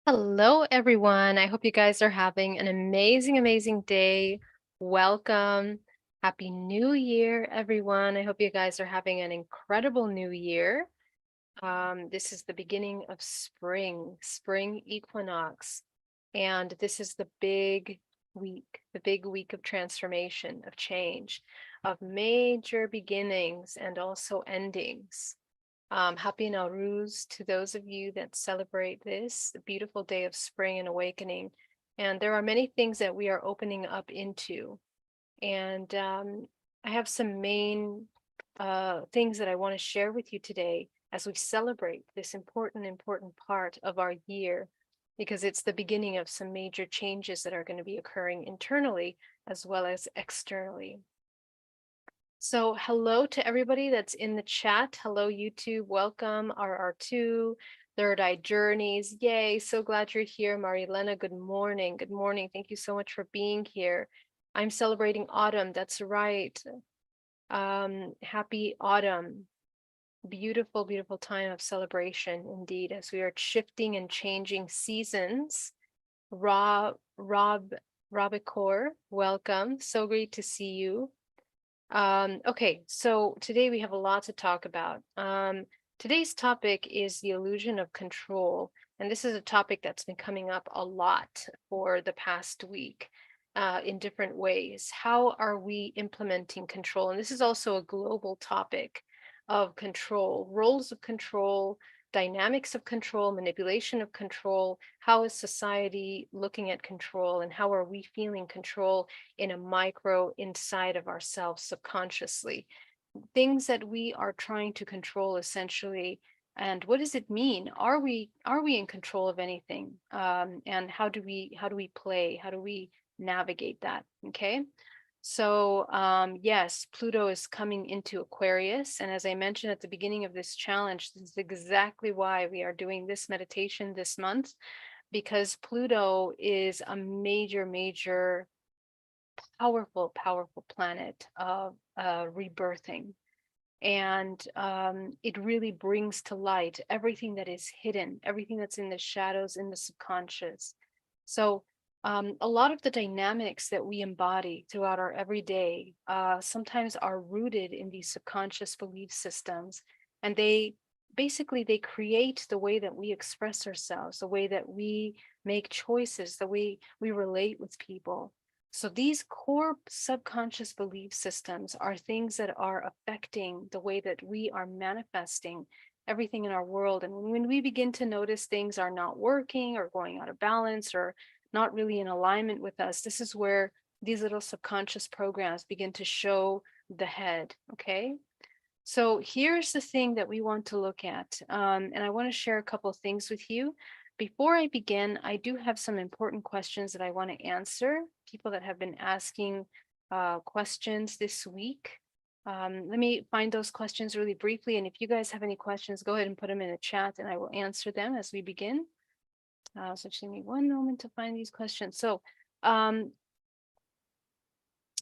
Hello, everyone. I hope you guys are having an amazing day. Welcome. Happy New Year, everyone. I hope you guys are having an incredible new year. This is the beginning of spring equinox, and this is the big week of transformation, of change, of major beginnings and also endings. Happy Nowruz to those of you that celebrate this beautiful day of spring and awakening. And there are many things that we are opening up into. And I have some main things that I want to share with you today as we celebrate this important part of our year, because it's the beginning of some major changes that are going to be occurring internally as well as externally. So hello to everybody that's in the chat. Hello, YouTube. Welcome, RR2, Third Eye Journeys. Yay, so glad you're here. Marilena, good morning. Good morning. Thank you so much for being here. I'm celebrating autumn. That's right. Happy autumn. Beautiful time of celebration indeed, as we are shifting and changing seasons. Robicor, welcome. So great to see you. Okay, so today we have a lot to talk about. Today's topic is the illusion of control, and this is a topic that's been coming up a lot for the past week in different ways. How are we implementing control? And this is also a global topic of control, roles of control, dynamics of control, manipulation of control. How is society looking at control, and how are we feeling control in a micro inside of ourselves subconsciously? Things that we are trying to control essentially. And what does it mean? Are we in control of anything? And how do we play? How do we navigate that? Okay. So yes, Pluto is coming into Aquarius. And as I mentioned at the beginning of this challenge, this is exactly why we are doing this meditation this month, because Pluto is a major, powerful planet of rebirthing. And it really brings to light everything that is hidden, everything that's in the shadows, in the subconscious. So a lot of the dynamics that we embody throughout our everyday sometimes are rooted in these subconscious belief systems, and they create the way that we express ourselves, the way that we make choices, the way we relate with people. So these core subconscious belief systems are things that are affecting the way that we are manifesting everything in our world. And when we begin to notice things are not working or going out of balance or not really in alignment with us, this is where these little subconscious programs begin to show the head. Okay. So here's the thing that we want to look at. And I want to share a couple of things with you. Before I begin, I do have some important questions that I want to answer. People that have been asking questions this week. Let me find those questions really briefly. And if you guys have any questions, go ahead and put them in the chat and I will answer them as we begin. So just give me one moment to find these questions. So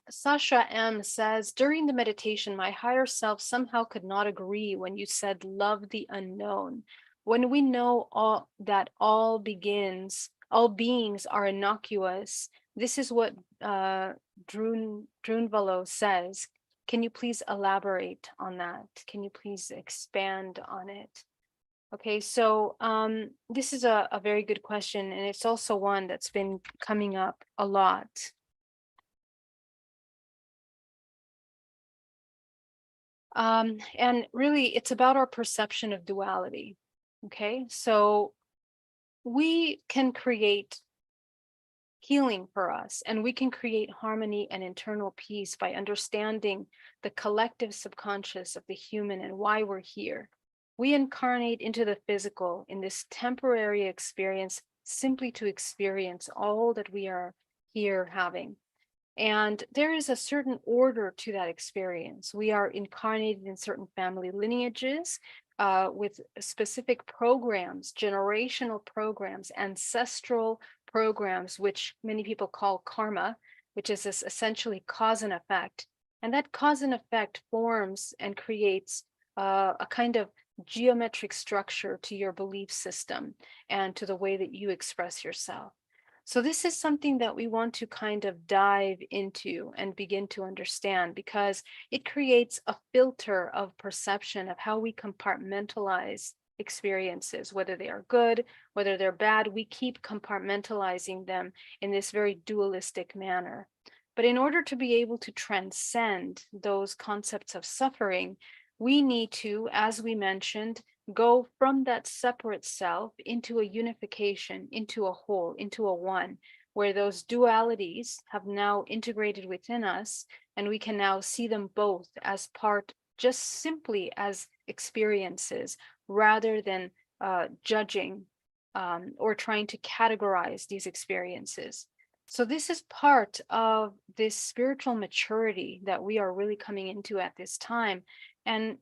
Sasha M says, during the meditation, my higher self somehow could not agree when you said, love the unknown. When we know all beings are innocuous, this is what Drunvalo says. Can you please elaborate on that? Can you please expand on it? Okay, so this is a very good question, and it's also one that's been coming up a lot. And really, it's about our perception of duality. Okay, so we can create healing for us, and we can create harmony and internal peace by understanding the collective subconscious of the human and why we're here. We incarnate into the physical in this temporary experience simply to experience all that we are here having. And there is a certain order to that experience. We are incarnated in certain family lineages with specific programs, generational programs, ancestral programs, which many people call karma, which is this essentially cause and effect. And that cause and effect forms and creates a kind of geometric structure to your belief system and to the way that you express yourself. So this is something that we want to kind of dive into and begin to understand, because it creates a filter of perception of how we compartmentalize experiences, whether they are good, whether they're bad. We keep compartmentalizing them in this very dualistic manner. But in order to be able to transcend those concepts of suffering, we need to, as we mentioned, go from that separate self into a unification, into a whole, into a one, where those dualities have now integrated within us, and we can now see them both as part, just simply as experiences, rather than judging or trying to categorize these experiences. So this is part of this spiritual maturity that we are really coming into at this time. And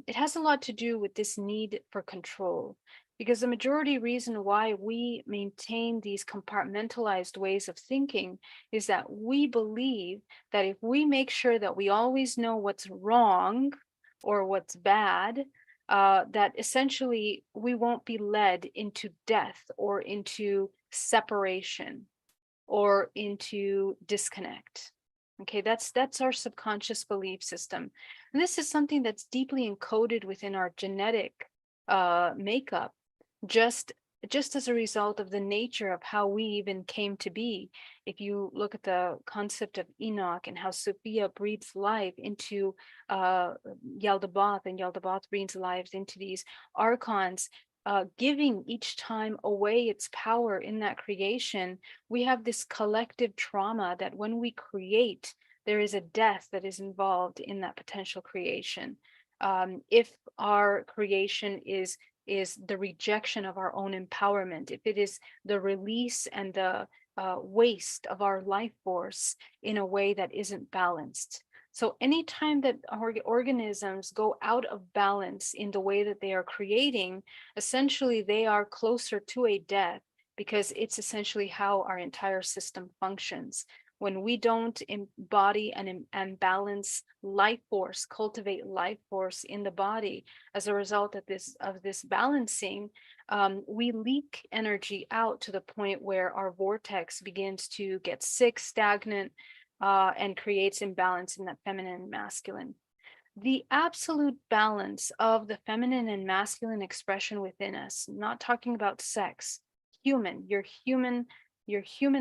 it has a lot to do with this need for control, because the majority reason why we maintain these compartmentalized ways of thinking is that we believe that if we make sure that we always know what's wrong or what's bad, that essentially we won't be led into death or into separation or into disconnect. Okay, that's our subconscious belief system. And this is something that's deeply encoded within our genetic makeup, just as a result of the nature of how we even came to be. If you look at the concept of Enoch and how Sophia breathes life into Yaldabaoth, and Yaldabaoth breathes life into these archons, giving each time away its power in that creation, we have this collective trauma that when we create, there is a death that is involved in that potential creation. If our creation is the rejection of our own empowerment, if it is the release and the waste of our life force in a way that isn't balanced. So anytime that organisms go out of balance in the way that they are creating, essentially they are closer to a death, because it's essentially how our entire system functions. When we don't embody and balance life force, cultivate life force in the body, as a result of this balancing, we leak energy out to the point where our vortex begins to get sick, stagnant, and creates imbalance in that feminine and masculine. The absolute balance of the feminine and masculine expression within us, not talking about sex, your human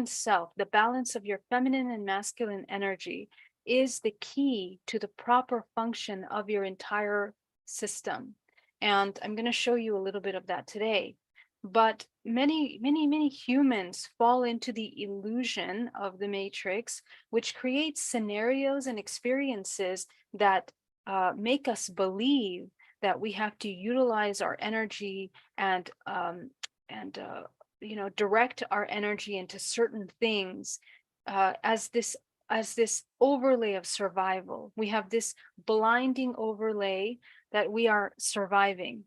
self, the balance of your feminine and masculine energy is the key to the proper function of your entire system. And I'm going to show you a little bit of that today. But many humans fall into the illusion of the matrix, which creates scenarios and experiences that make us believe that we have to utilize our energy and direct our energy into certain things as this overlay of survival. We have this blinding overlay that we are surviving.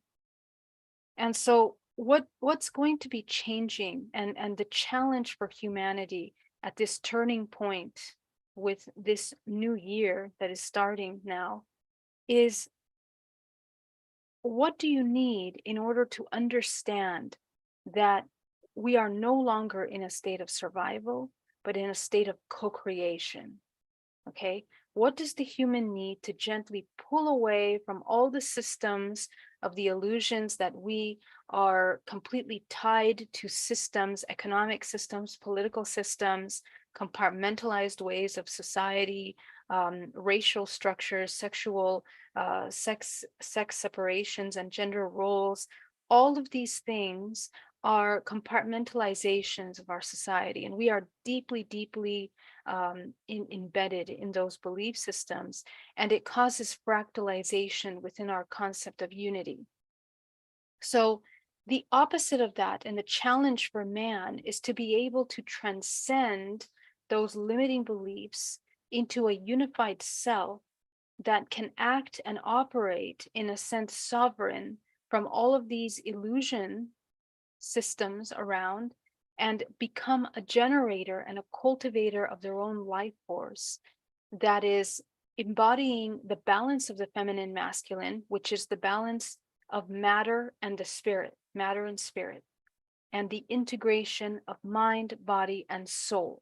And so what's going to be changing, and the challenge for humanity at this turning point with this new year that is starting now, is what do you need in order to understand that we are no longer in a state of survival, but in a state of co-creation? Okay, what does the human need to gently pull away from all the systems of the illusions that we are completely tied to systems, economic systems, political systems, compartmentalized ways of society, racial structures, sex separations, and gender roles? All of these things are compartmentalizations of our society, and we are deeply embedded in those belief systems, and it causes fractalization within our concept of unity. So the opposite of that, and the challenge for man, is to be able to transcend those limiting beliefs into a unified self that can act and operate in a sense sovereign from all of these illusion systems around, and become a generator and a cultivator of their own life force that is embodying the balance of the feminine masculine, which is the balance of matter and the spirit, matter and spirit, and the integration of mind, body, and soul.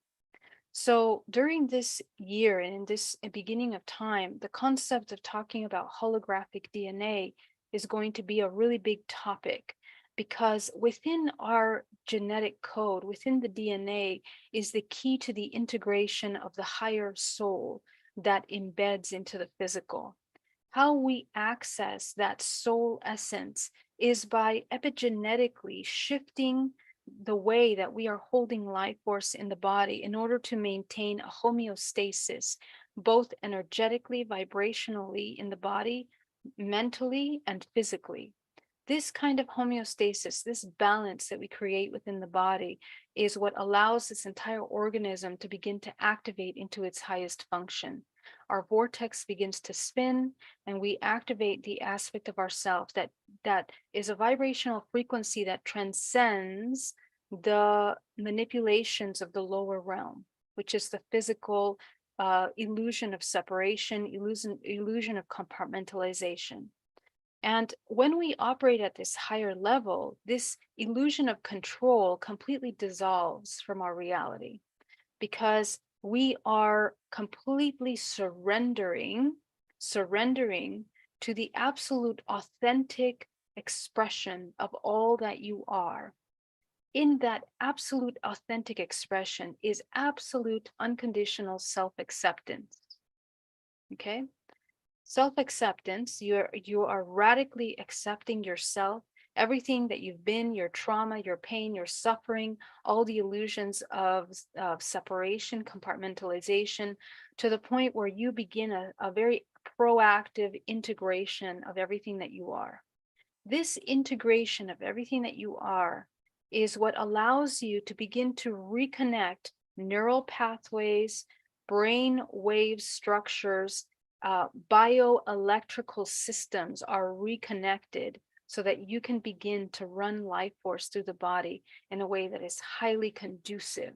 So during this year and in this beginning of time, the concept of talking about holographic DNA is going to be a really big topic, because within our genetic code, within the DNA, is the key to the integration of the higher soul that embeds into the physical. How we access that soul essence is by epigenetically shifting the way that we are holding life force in the body in order to maintain a homeostasis, both energetically, vibrationally in the body, mentally, and physically. This kind of homeostasis, this balance that we create within the body, is what allows this entire organism to begin to activate into its highest function. Our vortex begins to spin, and we activate the aspect of ourself that is a vibrational frequency that transcends the manipulations of the lower realm, which is the physical illusion of separation, illusion of compartmentalization. And when we operate at this higher level, this illusion of control completely dissolves from our reality, because we are completely surrendering to the absolute authentic expression of all that you are. In that absolute authentic expression is absolute unconditional self-acceptance. Okay? Self-acceptance, you are radically accepting yourself, everything that you've been, your trauma, your pain, your suffering, all the illusions of separation, compartmentalization, to the point where you begin a very proactive integration of everything that you are. This integration of everything that you are is what allows you to begin to reconnect neural pathways, brain wave structures, bioelectrical systems are reconnected so that you can begin to run life force through the body in a way that is highly conducive.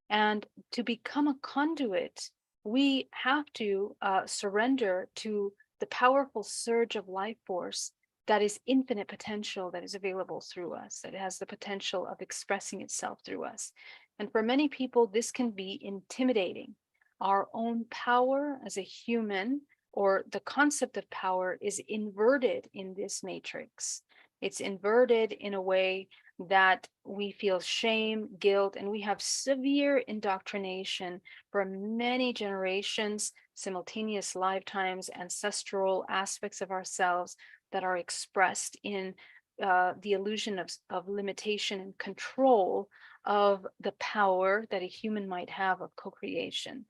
And to become a conduit, we have to surrender to the powerful surge of life force that is infinite potential that is available through us, that has the potential of expressing itself through us. And for many people, this can be intimidating. Our own power as a human, or the concept of power, is inverted in this matrix. It's inverted in a way that we feel shame, guilt, and we have severe indoctrination for many generations, simultaneous lifetimes, ancestral aspects of ourselves that are expressed in the illusion of limitation and control of the power that a human might have of co-creation.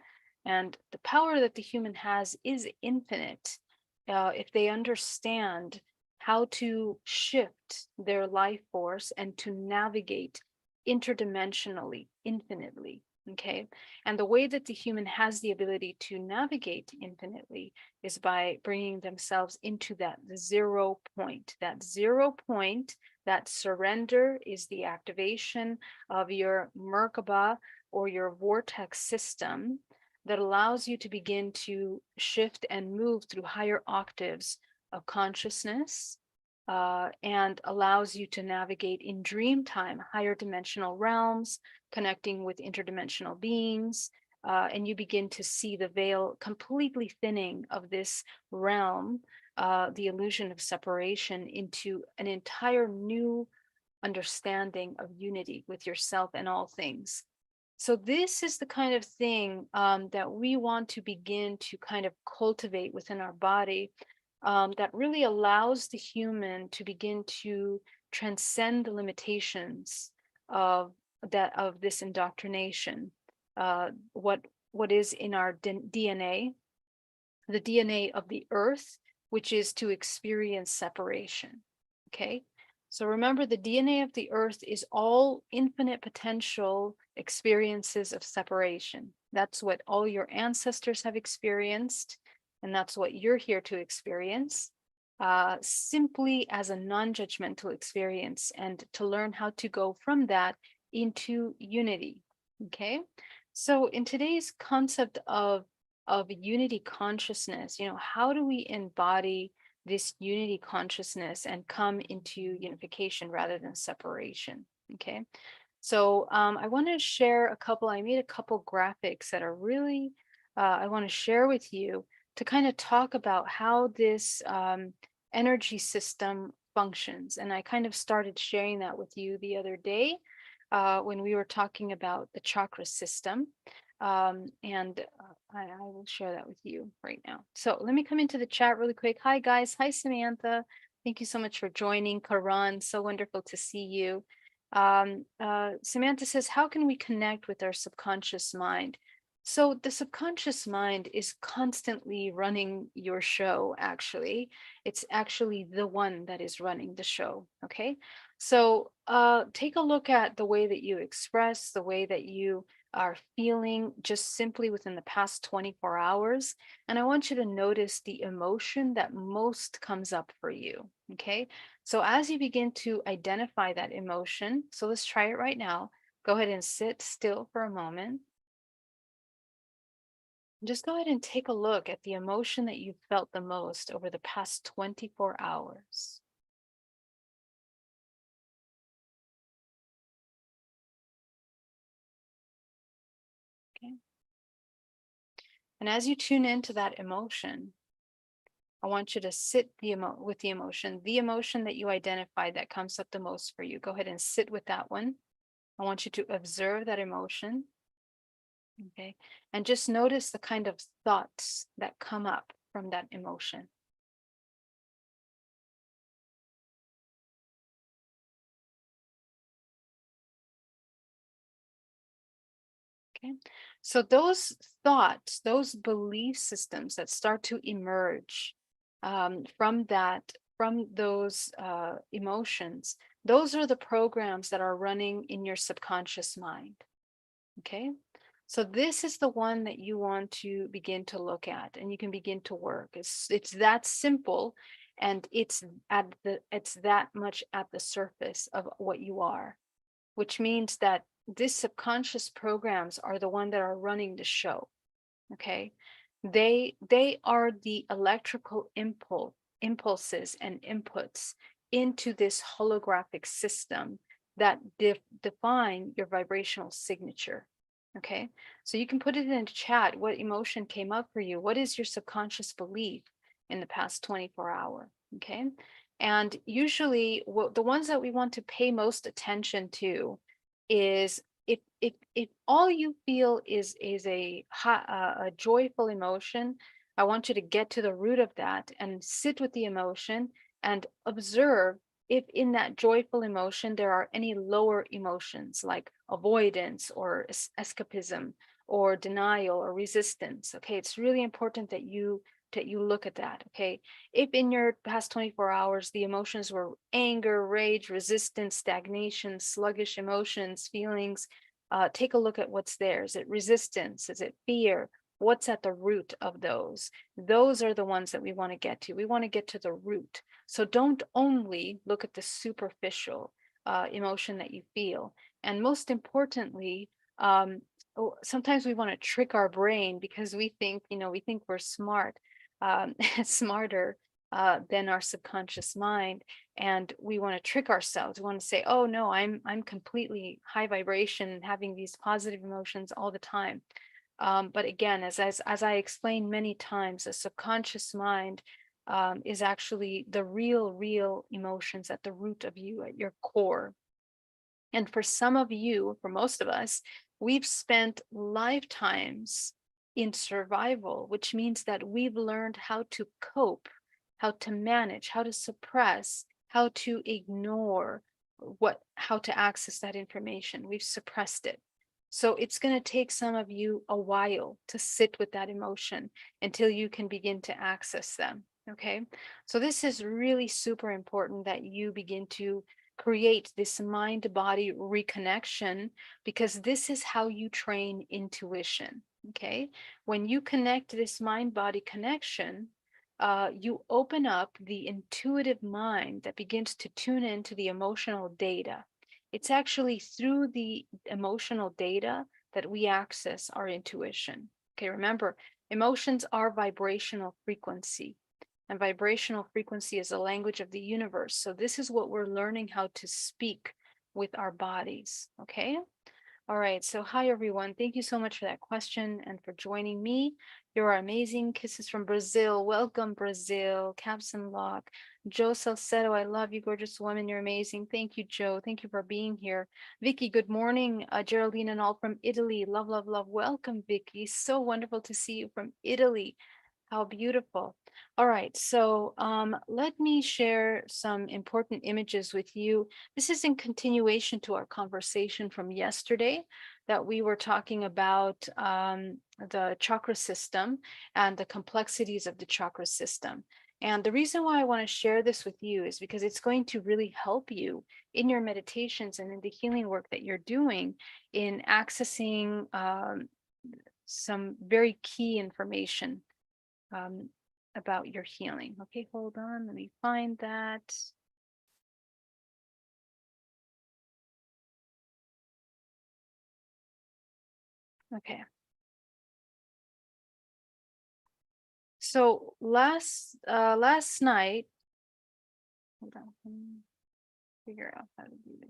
And the power that the human has is infinite if they understand how to shift their life force and to navigate interdimensionally, infinitely. Okay. And the way that the human has the ability to navigate infinitely is by bringing themselves into that zero point. That zero point, that surrender, is the activation of your Merkaba or your vortex system that allows you to begin to shift and move through higher octaves of consciousness, and allows you to navigate in dream time higher dimensional realms, connecting with interdimensional beings, and you begin to see the veil completely thinning of this realm, the illusion of separation, into an entire new understanding of unity with yourself and all things. So this is the kind of thing that we want to begin to kind of cultivate within our body, that really allows the human to begin to transcend the limitations of this indoctrination. What is in our DNA, the DNA of the earth, which is to experience separation. Okay. So remember, the DNA of the earth is all infinite potential experiences of separation. That's what all your ancestors have experienced, and that's what you're here to experience, simply as a non-judgmental experience, and to learn how to go from that into unity. Okay. So in today's concept of unity consciousness, how do we embody this unity consciousness and come into unification rather than separation. Okay. So I want to share I made a couple graphics that are really, I want to share with you to kind of talk about how this energy system functions. And I kind of started sharing that with you the other day when we were talking about the chakra system. I will share that with you right now. So let me come into the chat really quick. Hi, guys. Hi, Samantha. Thank you so much for joining. Karan, so wonderful to see you. Samantha says, how can we connect with our subconscious mind? So the subconscious mind is constantly running your show, actually. It's actually the one that is running the show, okay? So take a look at the way that you express, the way that you are feeling just simply within the past 24 hours. And I want you to notice the emotion that most comes up for you, okay? So as you begin to identify that emotion, so let's try it right now. Go ahead and sit still for a moment. Just go ahead and take a look at the emotion that you felt the most over the past 24 hours. Okay. And as you tune into that emotion, I want you to sit with the emotion that you identified that comes up the most for you. Go ahead and sit with that one. I want you to observe that emotion. Okay. And just notice the kind of thoughts that come up from that emotion. Okay. So those thoughts, those belief systems that start to emerge from those emotions, those are the programs that are running in your subconscious mind. Okay. So this is the one that you want to begin to look at, and you can begin to work. It's that simple, and it's that much at the surface of what you are, which means that these subconscious programs are the one that are running the show. Okay. They are the electrical impulses and inputs into this holographic system that define your vibrational signature. Okay. So you can put it in chat what emotion came up for you. What is your subconscious belief in the past 24 hours? Okay. And usually the ones that we want to pay most attention to is if all you feel is a joyful emotion, I want you to get to the root of that and sit with the emotion and observe if in that joyful emotion there are any lower emotions like avoidance or escapism or denial or resistance. Okay, it's really important that you look at that. Okay, if in your past 24 hours the emotions were anger, rage, resistance, stagnation, sluggish emotions, feelings, take a look at what's there. Is it resistance? Is it fear? What's at the root of those? Those are the ones that we want to get to. We want to get to the root. So don't only look at the superficial emotion that you feel. And most importantly, sometimes we want to trick our brain because we think we're smart, smarter than our subconscious mind, and we want to trick ourselves. We want to say, oh no, I'm completely high vibration and having these positive emotions all the time. But again, as I explained many times, the subconscious mind is actually the real emotions at the root of you, at your core. And for some of you, for most of us, we've spent lifetimes in survival, which means that we've learned how to cope, how to manage, how to suppress, how to ignore how to access that information. We've suppressed it. So it's going to take some of you a while to sit with that emotion until you can begin to access them. Okay. So this is really super important that you begin to create this mind body reconnection, because this is how you train intuition. Okay. When you connect this mind body connection, you open up the intuitive mind that begins to tune into the emotional data. It's actually through the emotional data that we access our intuition. Okay, remember, emotions are vibrational frequency. and vibrational frequency is the language of the universe. So this is what we're learning how to speak with our bodies. Okay. All right. So hi, everyone. Thank you so much for that question and for joining me. You're amazing. Kisses from Brazil. Welcome, Brazil. Capson Lock. Joe Salcedo, I love you, gorgeous woman. You're amazing. Thank you, Joe. Thank you for being here. Vicky, good morning. Geraldine and all from Italy. Love, love, love. Welcome, Vicky. So wonderful to see you from Italy. How beautiful. All right, so let me share some important images with you. This is in continuation to our conversation from yesterday that we were talking about the chakra system and the complexities of the chakra system. And the reason why I want to share this with you is because it's going to really help you in your meditations and in the healing work that you're doing in accessing some very key information um, about your healing. Okay, hold on. Let me find that. Okay. So last night, hold on. Let me figure out how to do this.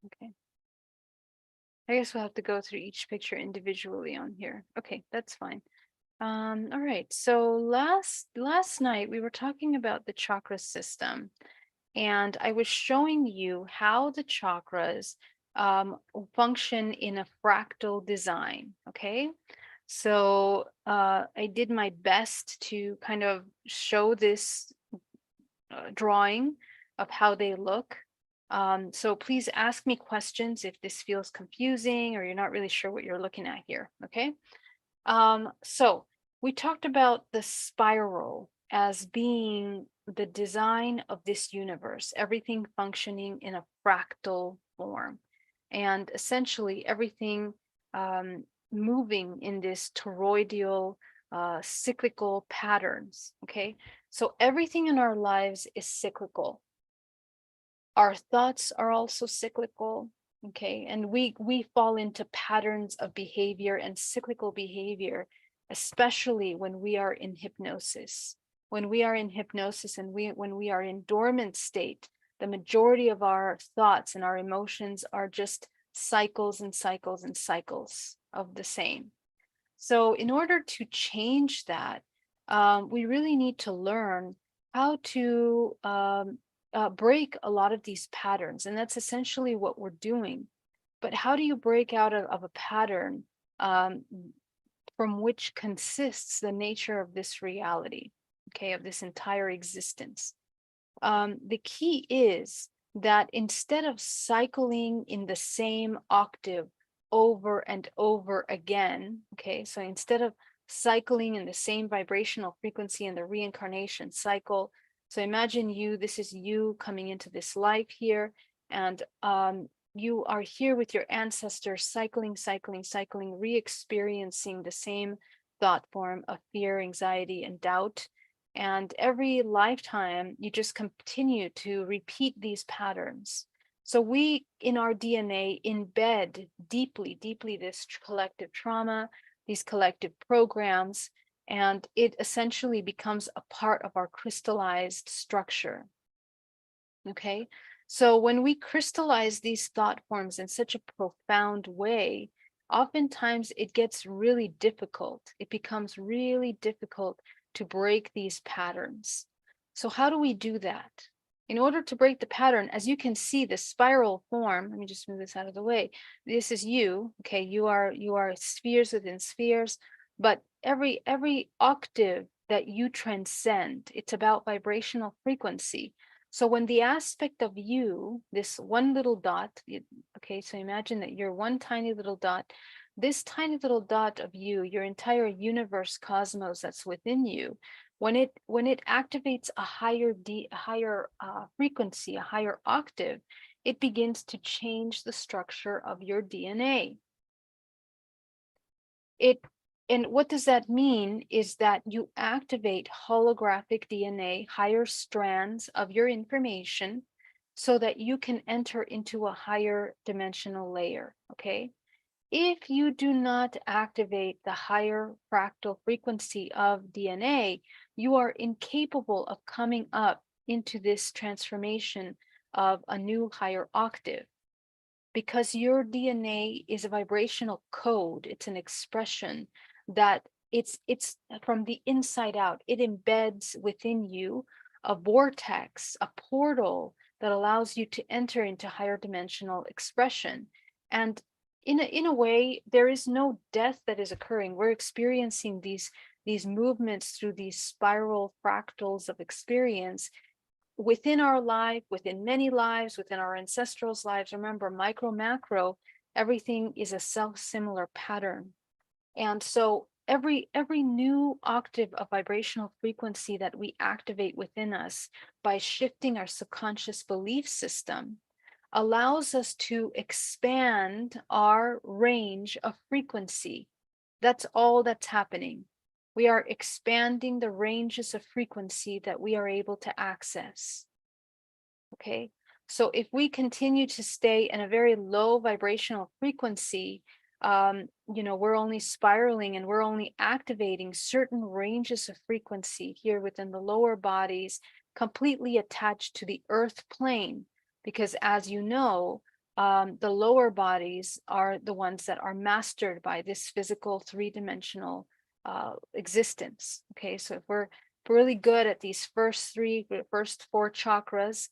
Okay. I guess we'll have to go through each picture individually on here. Okay, that's fine. All right. So last night we were talking about the chakra system, and I was showing you how the chakras function in a fractal design. Okay. So I did my best to kind of show this drawing of how they look. So please ask me questions if this feels confusing or you're not really sure what you're looking at here. Okay. So we talked about the spiral as being the design of this universe, everything functioning in a fractal form, and essentially everything moving in this toroidal cyclical patterns. Okay, so everything in our lives is cyclical. Our thoughts are also cyclical. Okay, and we fall into patterns of behavior and cyclical behavior, especially when we are in hypnosis. When we are in hypnosis and when we are in dormant state, the majority of our thoughts and our emotions are just cycles and cycles and cycles of the same. So in order to change that, we really need to learn how to break a lot of these patterns. And that's essentially what we're doing. But how do you break out of a pattern from which consists the nature of this reality, okay, of this entire existence? The key is that instead of cycling in the same octave over and over again, okay, so instead of cycling in the same vibrational frequency in the reincarnation cycle, so imagine this is you coming into this life here, and you are here with your ancestors, cycling, re-experiencing the same thought form of fear, anxiety, and doubt. And every lifetime, you just continue to repeat these patterns. So we, in our DNA, embed deeply, deeply this collective trauma, these collective programs, and it essentially becomes a part of our crystallized structure. Okay, so when we crystallize these thought forms in such a profound way, oftentimes it gets really difficult. It becomes really difficult to break these patterns. So how do we do that? In order to break the pattern, as you can see, the spiral form, let me just move this out of the way. This is you, okay? You are spheres within spheres, but every octave that you transcend, it's about vibrational frequency. So when the aspect of you, this one little dot, okay, so imagine that you're one tiny little dot, this tiny little dot of you, your entire universe cosmos that's within you, when it activates a higher frequency, a higher octave, it begins to change the structure of your DNA. It And what does that mean is that you activate holographic DNA, higher strands of your information, so that you can enter into a higher dimensional layer. Okay. If you do not activate the higher fractal frequency of DNA, you are incapable of coming up into this transformation of a new higher octave, because your DNA is a vibrational code. It's an expression that it's from the inside out. It embeds within you a vortex, a portal that allows you to enter into higher dimensional expression. And in a way, there is no death that is occurring. We're experiencing these movements through these spiral fractals of experience within our life, within many lives, within our ancestrals' lives. Remember, micro, macro, everything is a self-similar pattern. And so every new octave of vibrational frequency that we activate within us by shifting our subconscious belief system allows us to expand our range of frequency. That's all that's happening. We are expanding the ranges of frequency that we are able to access. Okay, so if we continue to stay in a very low vibrational frequency, we're only spiraling and we're only activating certain ranges of frequency here within the lower bodies, completely attached to the earth plane. Because as you know, the lower bodies are the ones that are mastered by this physical three-dimensional existence. Okay, so if we're really good at these first four chakras,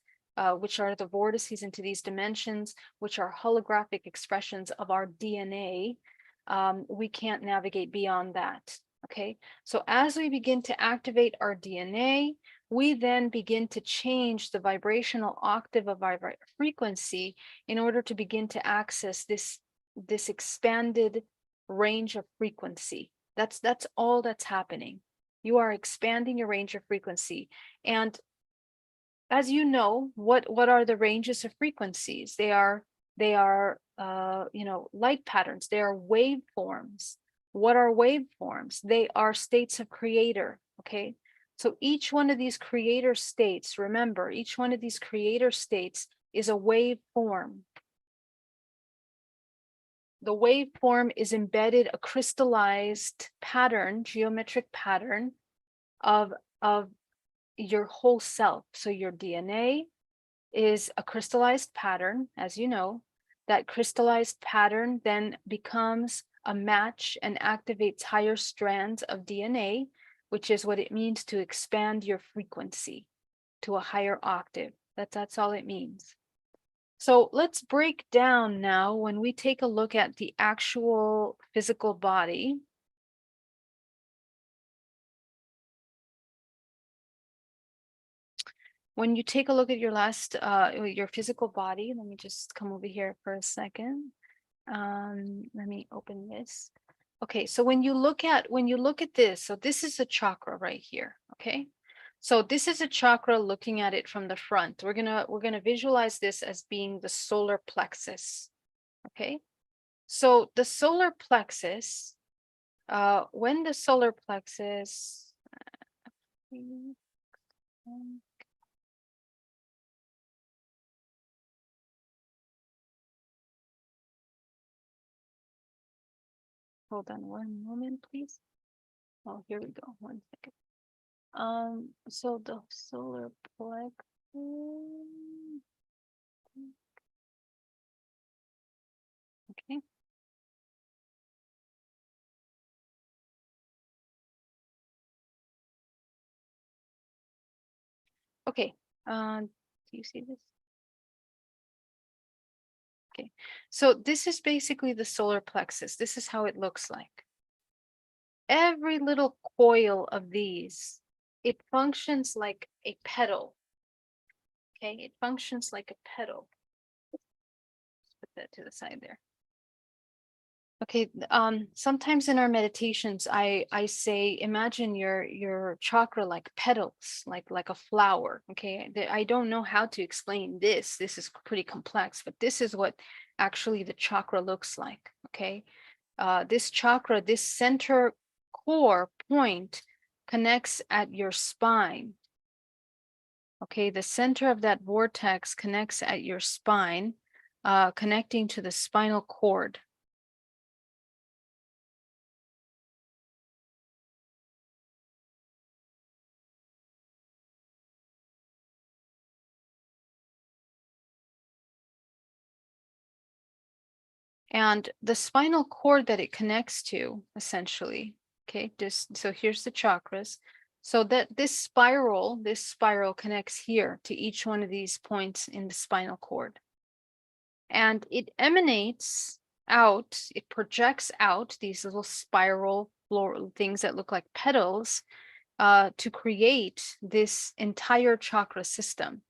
which are the vortices into these dimensions, which are holographic expressions of our DNA, we can't navigate beyond that. Okay, so as we begin to activate our DNA, we then begin to change the vibrational octave of our frequency in order to begin to access this expanded range of frequency. That's all that's happening. You are expanding your range of frequency. And as you know, what are the ranges of frequencies? They are light patterns. They are waveforms. What are waveforms? They are states of creator. Okay, so each one of these creator states, remember, each one of these creator states is a waveform. The waveform is embedded a crystallized pattern, geometric pattern of your whole self. So your DNA is a crystallized pattern, as you know. That crystallized pattern then becomes a match and activates higher strands of DNA, which is what it means to expand your frequency to a higher octave. That's all it means. So let's break down now when we take a look at the actual physical body. When you take a look at your physical body, let me just come over here for a second. Let me open this. Okay, so when you look at this, so this is a chakra right here. Okay, so this is a chakra. Looking at it from the front, we're gonna visualize this as being the solar plexus. Okay, so the solar plexus, when the solar plexus, hold on one moment, please. Oh, here we go. 1 second. So the solar plexus. Okay. Okay. Do you see this? Okay. So this is basically the solar plexus. This is how it looks like. Every little coil of these, it functions like a petal. Okay, it functions like a petal. Let's put that to the side there. Okay, sometimes in our meditations, I say, imagine your chakra like petals, like a flower. Okay, I don't know how to explain this. This is pretty complex, but this is what actually the chakra looks like. Okay, this chakra, this center core point connects at your spine. Okay, the center of that vortex connects at your spine, connecting to the spinal cord. And the spinal cord that it connects to, essentially, okay, just so here's the chakras. So that this spiral connects here to each one of these points in the spinal cord. And it emanates out, it projects out these little spiral floral things that look like petals to create this entire chakra system.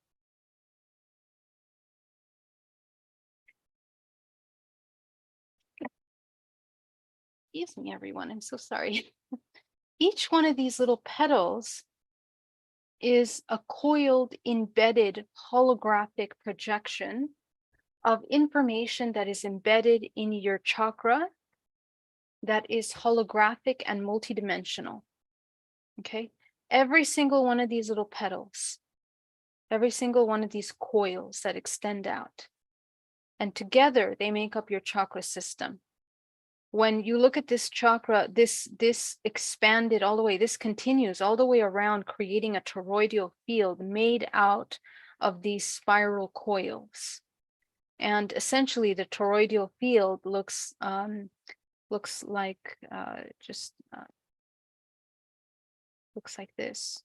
Excuse me, everyone, I'm so sorry. Each one of these little petals is a coiled, embedded holographic projection of information that is embedded in your chakra that is holographic and multidimensional. Okay, every single one of these little petals, every single one of these coils that extend out, and together they make up your chakra system. When you look at this chakra, this expanded all the way, this continues all the way around, creating a toroidal field made out of these spiral coils. And essentially the toroidal field looks like looks like this.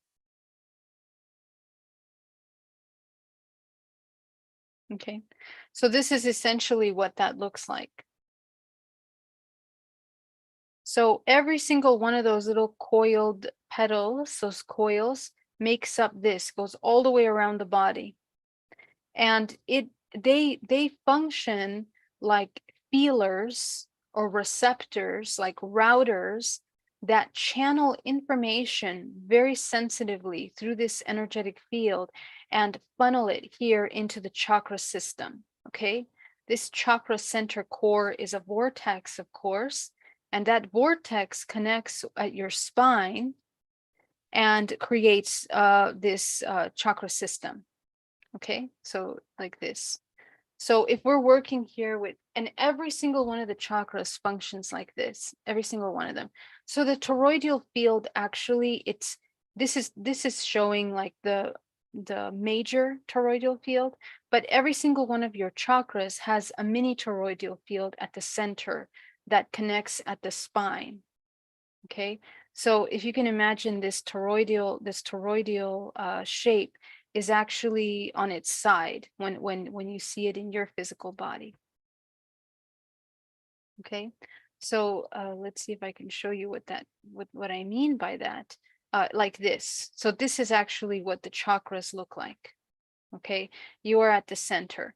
Okay, so this is essentially what that looks like. So every single one of those little coiled petals, those coils, makes up this, goes all the way around the body. And they function like feelers or receptors, like routers that channel information very sensitively through this energetic field and funnel it here into the chakra system. Okay, this chakra center core is a vortex, of course, and that vortex connects at your spine and creates this chakra system. Okay, so like this. So if we're working here with, and every single one of the chakras functions like this, every single one of them. So the toroidal field actually, this is showing like the major toroidal field, but every single one of your chakras has a mini toroidal field at the center that connects at the spine. Okay, so if you can imagine this toroidal shape is actually on its side when you see it in your physical body. Okay, so let's see if I can show you what I mean by that. Like this. So this is actually what the chakras look like. Okay, you are at the center.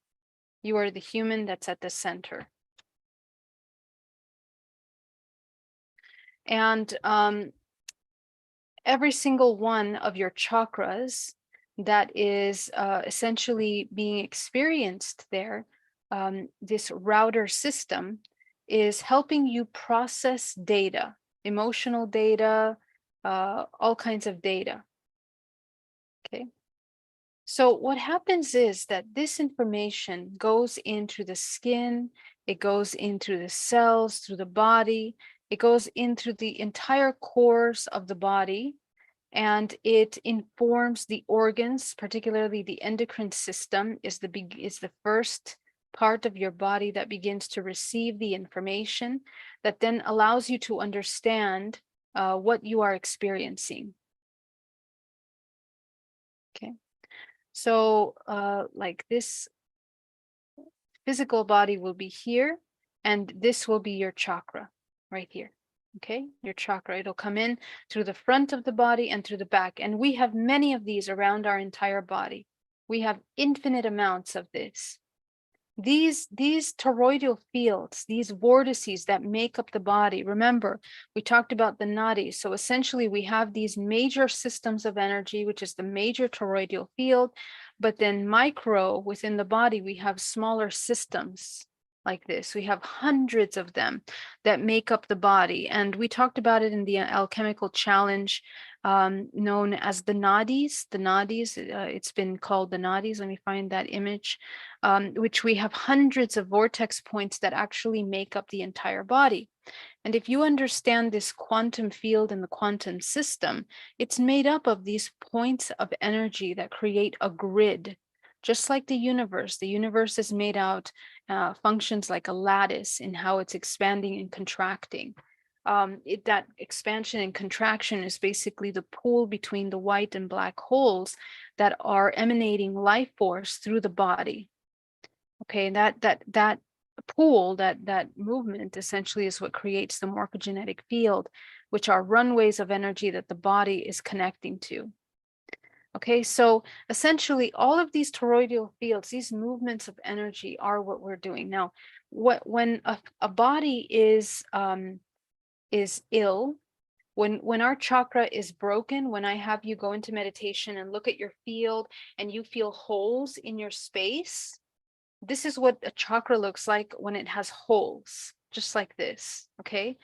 You are the human that's at the center. And every single one of your chakras that is essentially being experienced there, this router system is helping you process data, emotional data, all kinds of data. Okay. So what happens is that this information goes into the skin, it goes into the cells, through the body, it goes into the entire course of the body, and it informs the organs, particularly the endocrine system is the first part of your body that begins to receive the information that then allows you to understand what you are experiencing. Okay. So like this physical body will be here, and this will be your chakra right here. Okay, your chakra, it'll come in through the front of the body and through the back. And we have many of these around our entire body. We have infinite amounts of this. These toroidal fields, these vortices that make up the body. Remember, we talked about the nadis. So essentially we have these major systems of energy, which is the major toroidal field, but then micro within the body, we have smaller systems. like this. We have hundreds of them that make up the body. And we talked about it in the alchemical challenge, known as the nadis. The nadis, it's been called the nadis. Let me find that image, which we have hundreds of vortex points that actually make up the entire body. And if you understand this quantum field and the quantum system, it's made up of these points of energy that create a grid. Just like the universe is made out, functions like a lattice in how it's expanding and contracting. That expansion and contraction is basically the pool between the white and black holes that are emanating life force through the body. Okay, that pool, that movement essentially is what creates the morphogenetic field, which are runways of energy that the body is connecting to. Okay, so essentially all of these toroidal fields, these movements of energy are what we're doing. Now, when a body is ill, when our chakra is broken, when I have you go into meditation and look at your field and you feel holes in your space, this is what a chakra looks like when it has holes, just like this, okay?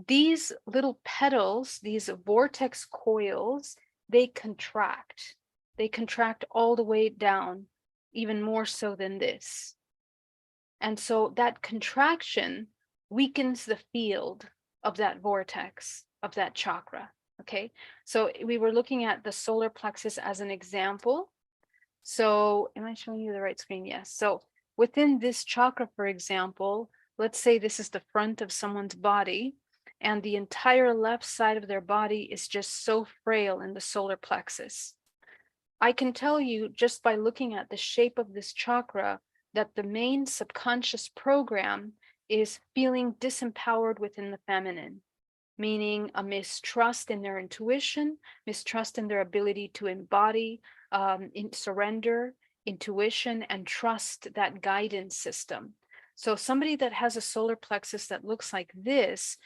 These little petals, these vortex coils, they contract. They contract all the way down, even more so than this. And so that contraction weakens the field of that vortex, of that chakra, okay? So we were looking at the solar plexus as an example. So am I showing you the right screen? Yes. So within this chakra, for example, let's say this is the front of someone's body, and the entire left side of their body is just so frail in the solar plexus. I can tell you just by looking at the shape of this chakra that the main subconscious program is feeling disempowered within the feminine, meaning a mistrust in their intuition, mistrust in their ability to embody, in surrender, intuition, and trust that guidance system. So somebody that has a solar plexus that looks like this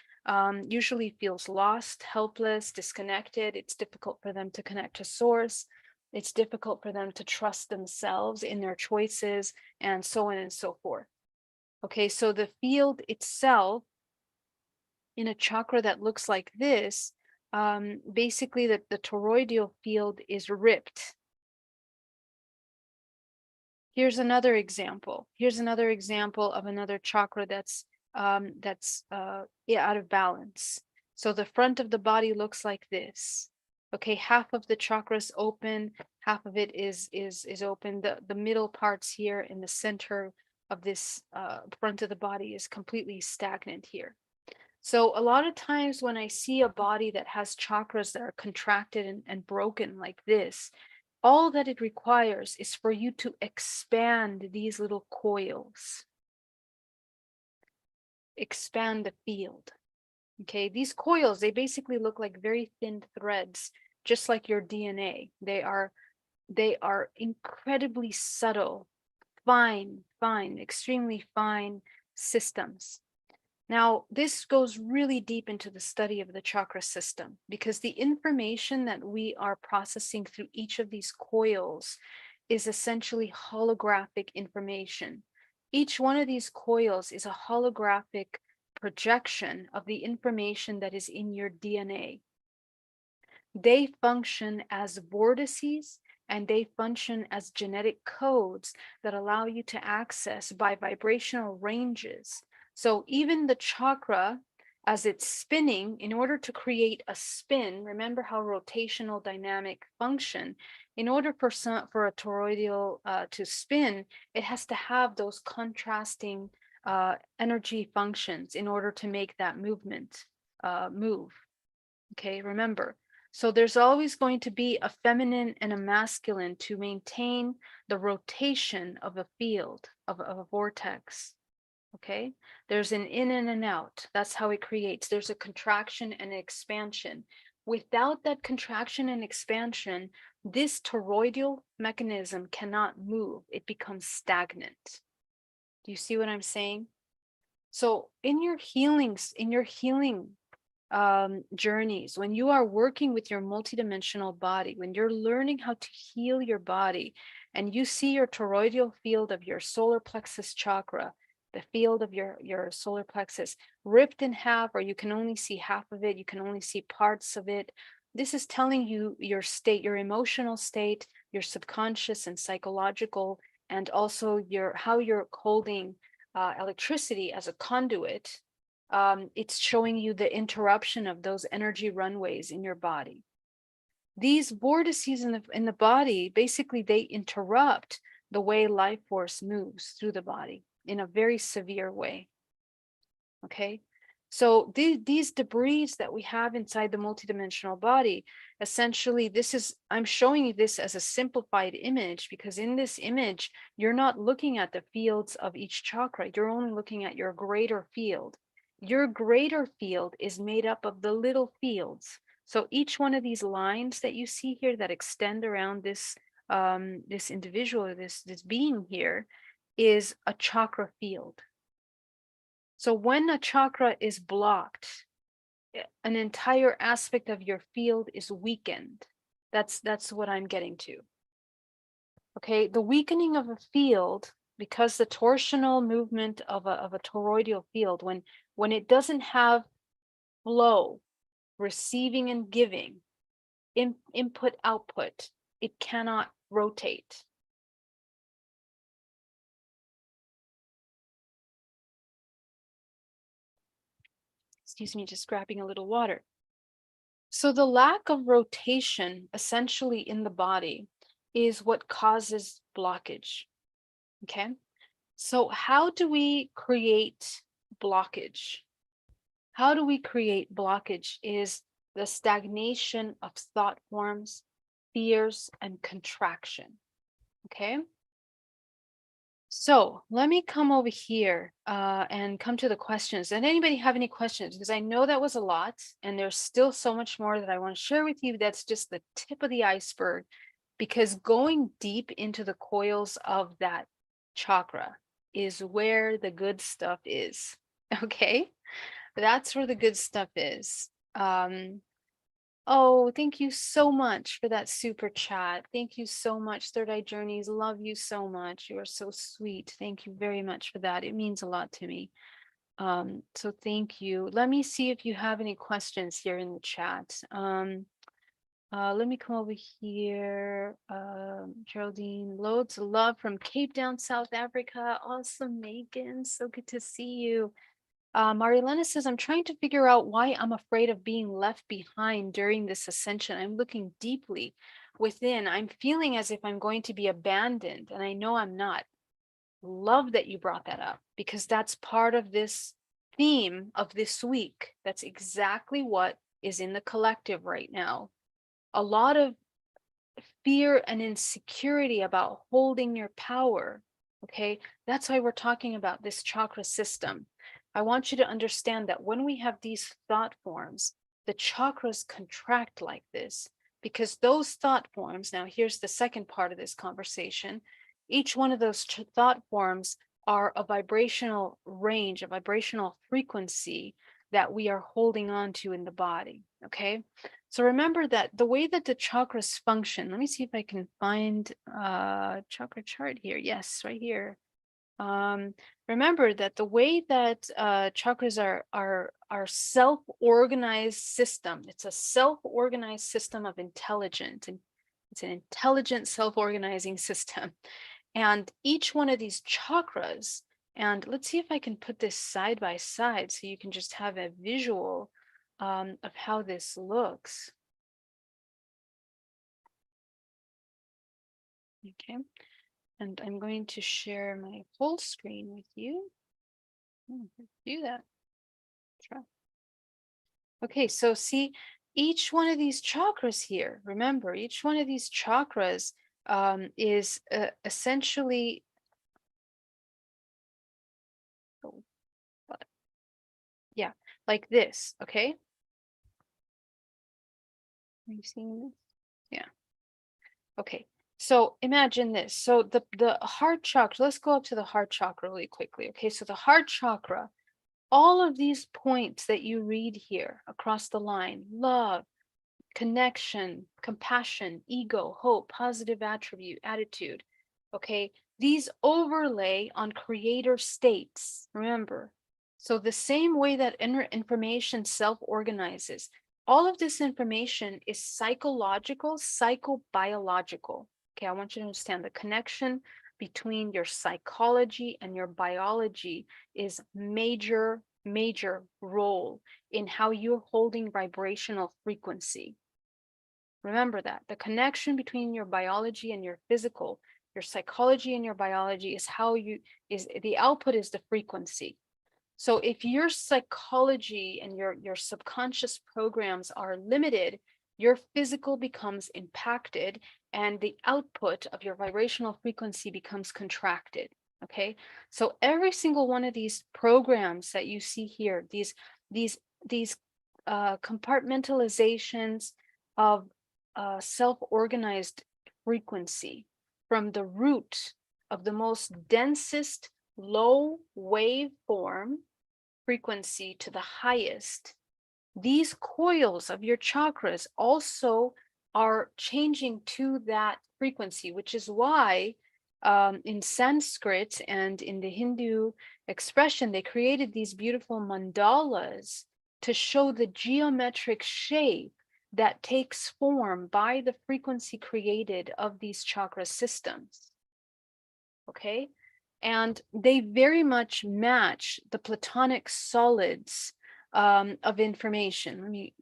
usually feels lost, helpless, disconnected. It's difficult for them to connect to source. It's difficult for them to trust themselves in their choices, and so on and so forth. Okay, so the field itself in a chakra that looks like this, basically the toroidal field is ripped. Here's another example. Here's another example of another chakra that's out of balance. So the front of the body looks like this. Okay, half of the chakras open, half of it is open. The middle parts here in the center of this front of the body is completely stagnant here. So a lot of times when I see a body that has chakras that are contracted and broken like this, all that it requires is for you to expand these little coils, expand the field. Okay, these coils, they basically look like very thin threads, just like your DNA. They are incredibly subtle, fine, extremely fine systems. Now, this goes really deep into the study of the chakra system because the information that we are processing through each of these coils is essentially holographic information. Each one of these coils is a holographic projection of the information that is in your DNA. They function as vortices and they function as genetic codes that allow you to access by vibrational ranges. So even the chakra, as it's spinning, in order to create a spin, remember how rotational dynamic function, in order for a toroidal to spin, it has to have those contrasting energy functions in order to make that movement move. Okay, remember. So there's always going to be a feminine and a masculine to maintain the rotation of a field, of a vortex. Okay, there's an in and an out. That's how it creates. There's a contraction and an expansion. Without that contraction and expansion, this toroidal mechanism cannot move. It becomes stagnant. Do you see what I'm saying? So in your healing journeys, when you are working with your multidimensional body, when you're learning how to heal your body, and you see your toroidal field of your solar plexus chakra the field of your solar plexus ripped in half, or you can only see half of it, you can only see parts of it. This is telling you your state, your emotional state, your subconscious and psychological, and also your how you're holding electricity as a conduit. It's showing you the interruption of those energy runways in your body. These vortices in the body, basically they interrupt the way life force moves through the body in a very severe way. Okay, so these debris that we have inside the multidimensional body, essentially this is, I'm showing you this as a simplified image, because in this image you're not looking at the fields of each chakra, you're only looking at your greater field. Your greater field is made up of the little fields. So each one of these lines that you see here that extend around this this individual, or this being here, is a chakra field. So when a chakra is blocked, an entire aspect of your field is weakened. That's what I'm getting to. Okay, the weakening of a field, because the torsional movement of a toroidal field, when it doesn't have flow, receiving and giving, input output, it cannot rotate. Excuse me, just grabbing a little water. So the lack of rotation essentially in the body is what causes blockage. Okay, so how do we create blockage? How do we create blockage is the stagnation of thought forms, fears, and contraction. Okay, so let me come over here and come to the questions. Did anybody have any questions? Because I know that was a lot, and there's still so much more that I want to share with you. That's just the tip of the iceberg, because going deep into the coils of that chakra is where the good stuff is. Okay, that's where the good stuff is. Oh, thank you so much for that super chat. Thank you so much, Third Eye Journeys. Love you so much. You are so sweet. Thank you very much for that. It means a lot to me. So thank you. Let me see if you have any questions here in the chat. Let me come over here. Geraldine, loads of love from Cape Town, South Africa. Awesome, Megan. So good to see you. Marielena says, I'm trying to figure out why I'm afraid of being left behind during this ascension. I'm looking deeply within. I'm feeling as if I'm going to be abandoned, and I know I'm not. Love that you brought that up, because that's part of this theme of this week. That's exactly what is in the collective right now. A lot of fear and insecurity about holding your power. Okay, that's why we're talking about this chakra system. I want you to understand that when we have these thought forms, the chakras contract like this, because those thought forms, now here's the second part of this conversation, each one of those thought forms are a vibrational range, a vibrational frequency that we are holding on to in the body. Okay, so remember that the way that the chakras function, let me see if I can find a chakra chart here. Yes, right here. Remember that the way that chakras are self-organized system. It's a self-organized system of intelligence, and it's an intelligent self-organizing system. And each one of these chakras, and let's see if I can put this side by side so you can just have a visual of how this looks. Okay. And I'm going to share my full screen with you. Do that. Try. Okay, so see, each one of these chakras here, remember, each one of these chakras is essentially, yeah, like this, okay? Are you seeing this? Yeah. Okay, so imagine this. So the heart chakra, let's go up to the heart chakra really quickly. Okay, so the heart chakra, all of these points that you read here across the line, love, connection, compassion, ego, hope, positive attribute, attitude. Okay, these overlay on creator states, remember. So the same way that inner information self-organizes, all of this information is psychological, psychobiological. Okay, I want you to understand the connection between your psychology and your biology is major role in how you're holding vibrational frequency. Remember that the connection between your biology and your physical, your psychology and your biology is how you is the output is the frequency. So if your psychology and your subconscious programs are limited, your physical becomes impacted and the output of your vibrational frequency becomes contracted. Okay, so every single one of these programs that you see here, these compartmentalizations of self-organized frequency from the root of the most densest low waveform frequency to the highest, these coils of your chakras also are changing to that frequency, which is why in Sanskrit and in the Hindu expression, they created these beautiful mandalas to show the geometric shape that takes form by the frequency created of these chakra systems. Okay, and they very much match the platonic solids of information. Let me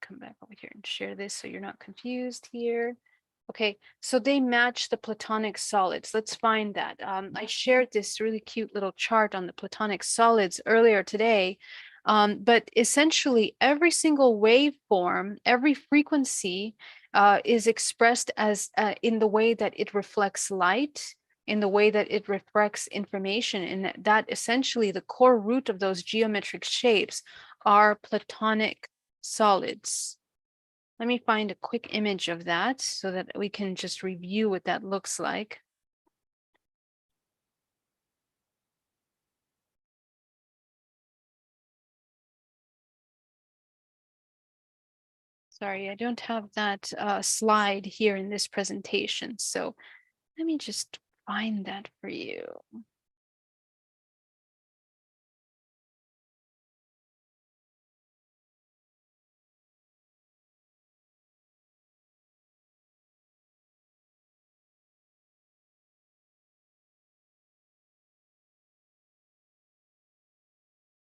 come back over here and share this so you're not confused here. Okay, so they match the platonic solids. Let's find that. I shared this really cute little chart on the platonic solids earlier today. But essentially, every single waveform, every frequency is expressed as in the way that it reflects light, in the way that it reflects information, and that essentially the core root of those geometric shapes are platonic solids. Let me find a quick image of that so that we can just review what that looks like. Sorry, I don't have that slide here in this presentation, so let me just find that for you.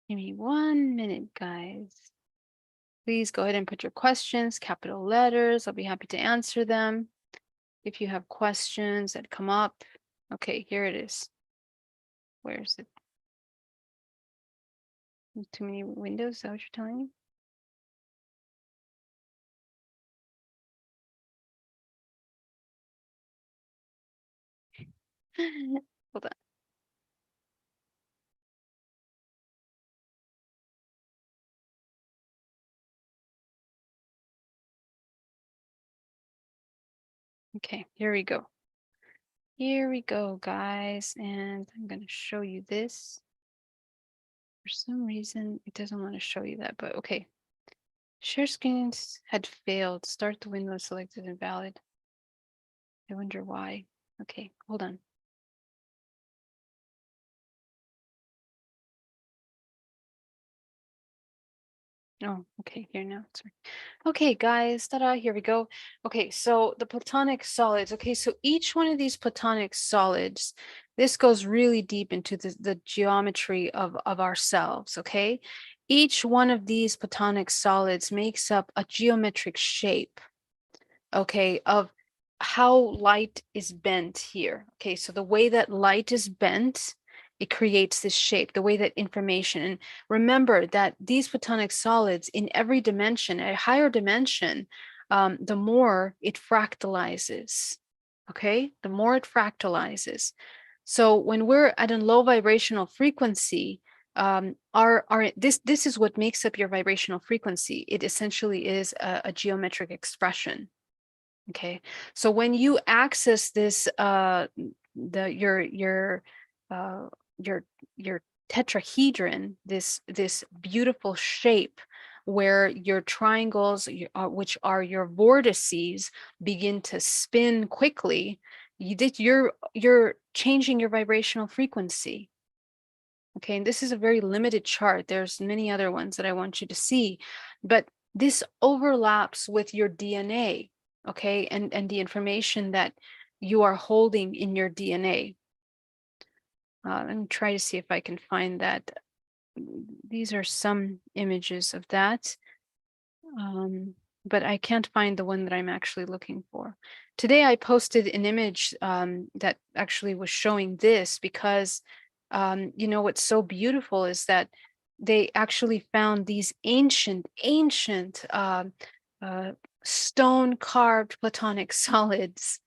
Give me 1 minute, guys. Please go ahead and put your questions, capital letters. I'll be happy to answer them. If you have questions that come up. Okay, here it is. Where is it? Too many windows, is that what you're telling me? Hold on. Okay, here we go. Here we go, guys. And I'm going to show you this. For some reason, it doesn't want to show you that, but okay. Share screens had failed. Start the window selected invalid. I wonder why. Okay, hold on. Oh, okay, here now. Sorry. Okay, guys, ta-da, here we go. Okay, so the platonic solids. Okay, so each one of these platonic solids, this goes really deep into the geometry of ourselves, okay? Each one of these platonic solids makes up a geometric shape, okay, of how light is bent here. Okay, so the way that light is bent, it creates this shape, the way that information, and remember that these platonic solids in every dimension, a higher dimension, the more it fractalizes, okay, the more it fractalizes. So when we're at a low vibrational frequency, this is what makes up your vibrational frequency. It essentially is a geometric expression. Okay, so when you access this, your tetrahedron, this beautiful shape where your triangles, which are your vortices, begin to spin quickly, you're changing your vibrational frequency. Okay, and this is a very limited chart. There's many other ones that I want you to see, but this overlaps with your DNA, okay, and the information that you are holding in your DNA. Let me try to see if I can find that. These are some images of that, but I can't find the one that I'm actually looking for. Today I posted an image that actually was showing this because you know what's so beautiful is that they actually found these ancient stone carved platonic solids.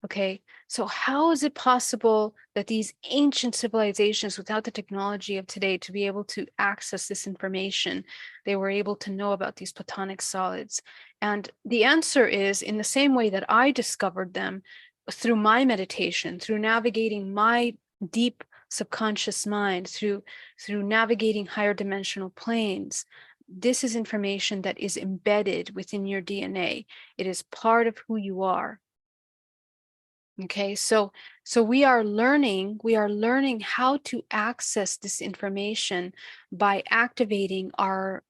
Okay, so how is it possible that these ancient civilizations, without the technology of today to be able to access this information, they were able to know about these platonic solids? And the answer is, in the same way that I discovered them through my meditation, through navigating my deep subconscious mind, through navigating higher dimensional planes. This is information that is embedded within your DNA. It is part of who you are. Okay, so we are learning how to access this information by activating our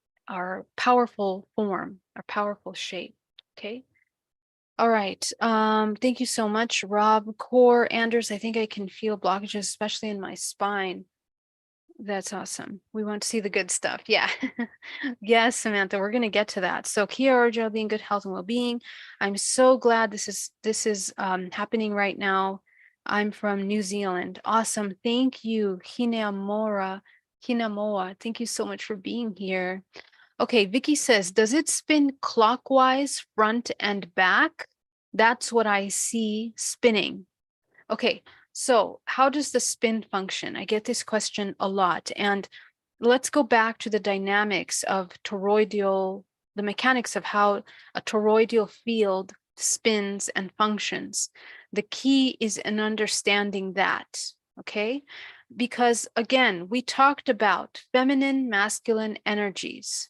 powerful form, our powerful shape. Okay. All right. Thank you so much, Rob. Core, Anders, I think I can feel blockages, especially in my spine. That's awesome. We want to see the good stuff. Yeah. Yes, Samantha, we're going to get to that. So Kia Orjo, being good health and well-being. I'm so glad this is happening right now. I'm from New Zealand. Awesome. Thank you, Hinamoa. Thank you so much for being here. Okay, Vicky says, does it spin clockwise, front and back? That's what I see spinning. Okay, so how does the spin function? I get this question a lot. And let's go back to the dynamics of toroidal, the mechanics of how a toroidal field spins and functions. The key is in understanding that, okay? Because again, we talked about feminine, masculine energies.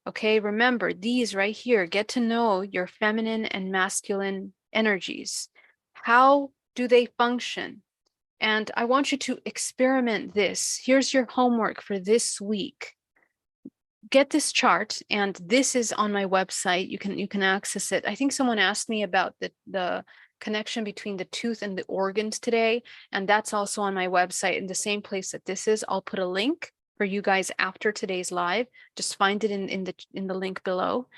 Okay, remember these right here, get to know your feminine and masculine energies. How do they function? And I want you to experiment this. Here's your homework for this week. Get this chart, and this is on my website. You can access it. I think someone asked me about the connection between the tooth and the organs today, and that's also on my website in the same place that this is. I'll put a link for you guys after today's live. Just find it in the link below.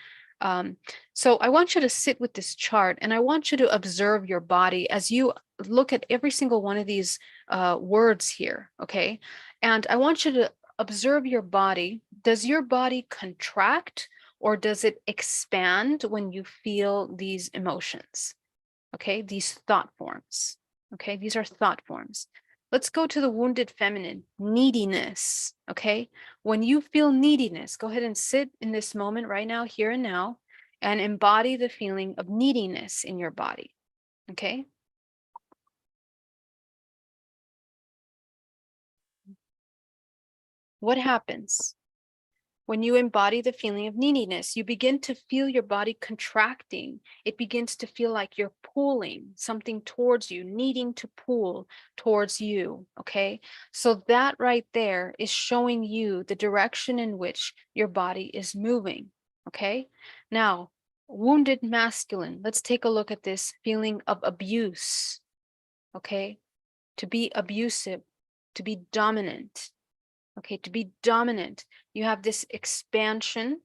So I want you to sit with this chart, and I want you to observe your body as you look at every single one of these words here, okay? And I want you to observe your body. Does your body contract or does it expand when you feel these emotions? Okay, these thought forms. Okay, these are thought forms. Let's go to the wounded feminine, neediness. Okay, when you feel neediness, go ahead and sit in this moment right now, here and now, and embody the feeling of neediness in your body. Okay. What happens? When you embody the feeling of neediness, you begin to feel your body contracting. It begins to feel like you're pulling something towards you, needing to pull towards you, okay? So that right there is showing you the direction in which your body is moving, okay? Now, wounded masculine, let's take a look at this feeling of abuse, okay? To be abusive, to be dominant. Okay, to be dominant, you have this expansion,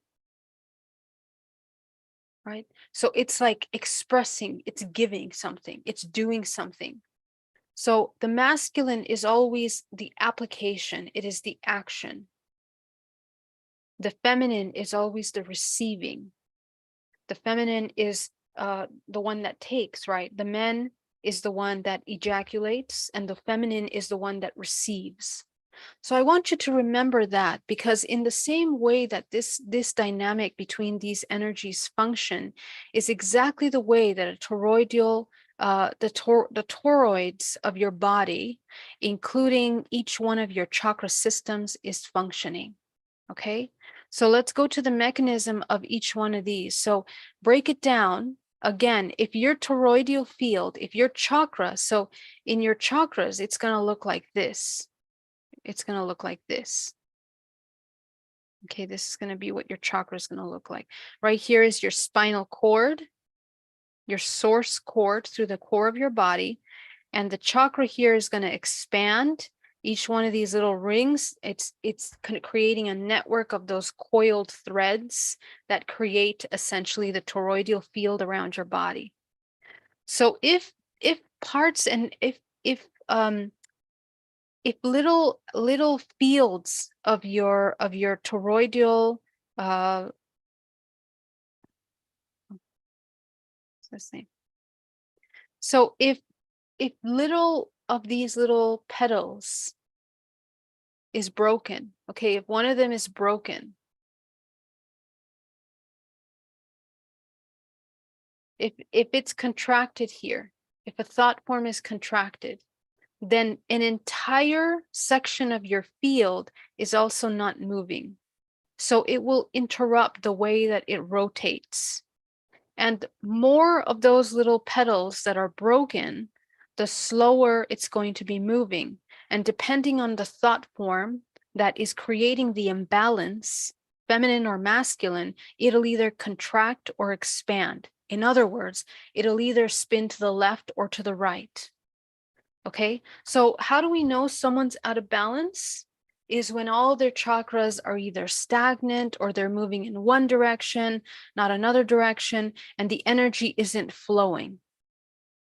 right? So it's like expressing, it's giving something, it's doing something. So the masculine is always the application, it is the action. The feminine is always the receiving. The feminine is the one that takes, right? The man is the one that ejaculates, and the feminine is the one that receives. So I want you to remember that, because in the same way that this dynamic between these energies function is exactly the way that a toroidal, the toroids of your body, including each one of your chakra systems, is functioning. Okay, so let's go to the mechanism of each one of these. So break it down. Again, if your toroidal field, if your chakra, so in your chakras, it's going to look like this. It's going to look like this. Okay, this is going to be what your chakra is going to look like. Right here is your spinal cord, your source cord through the core of your body. And the chakra here is going to expand. Each one of these little rings, it's creating a network of those coiled threads that create essentially the toroidal field around your body. So if parts and if little fields of your toroidal what's this name? So if little of these little petals is broken, okay, if one of them is broken, if it's contracted here, if a thought form is contracted, then an entire section of your field is also not moving. So it will interrupt the way that it rotates. And more of those little petals that are broken, the slower it's going to be moving. And depending on the thought form that is creating the imbalance, feminine or masculine, it'll either contract or expand. In other words, it'll either spin to the left or to the right. Okay, so how do we know someone's out of balance? Is when all their chakras are either stagnant or they're moving in one direction, not another direction, and the energy isn't flowing.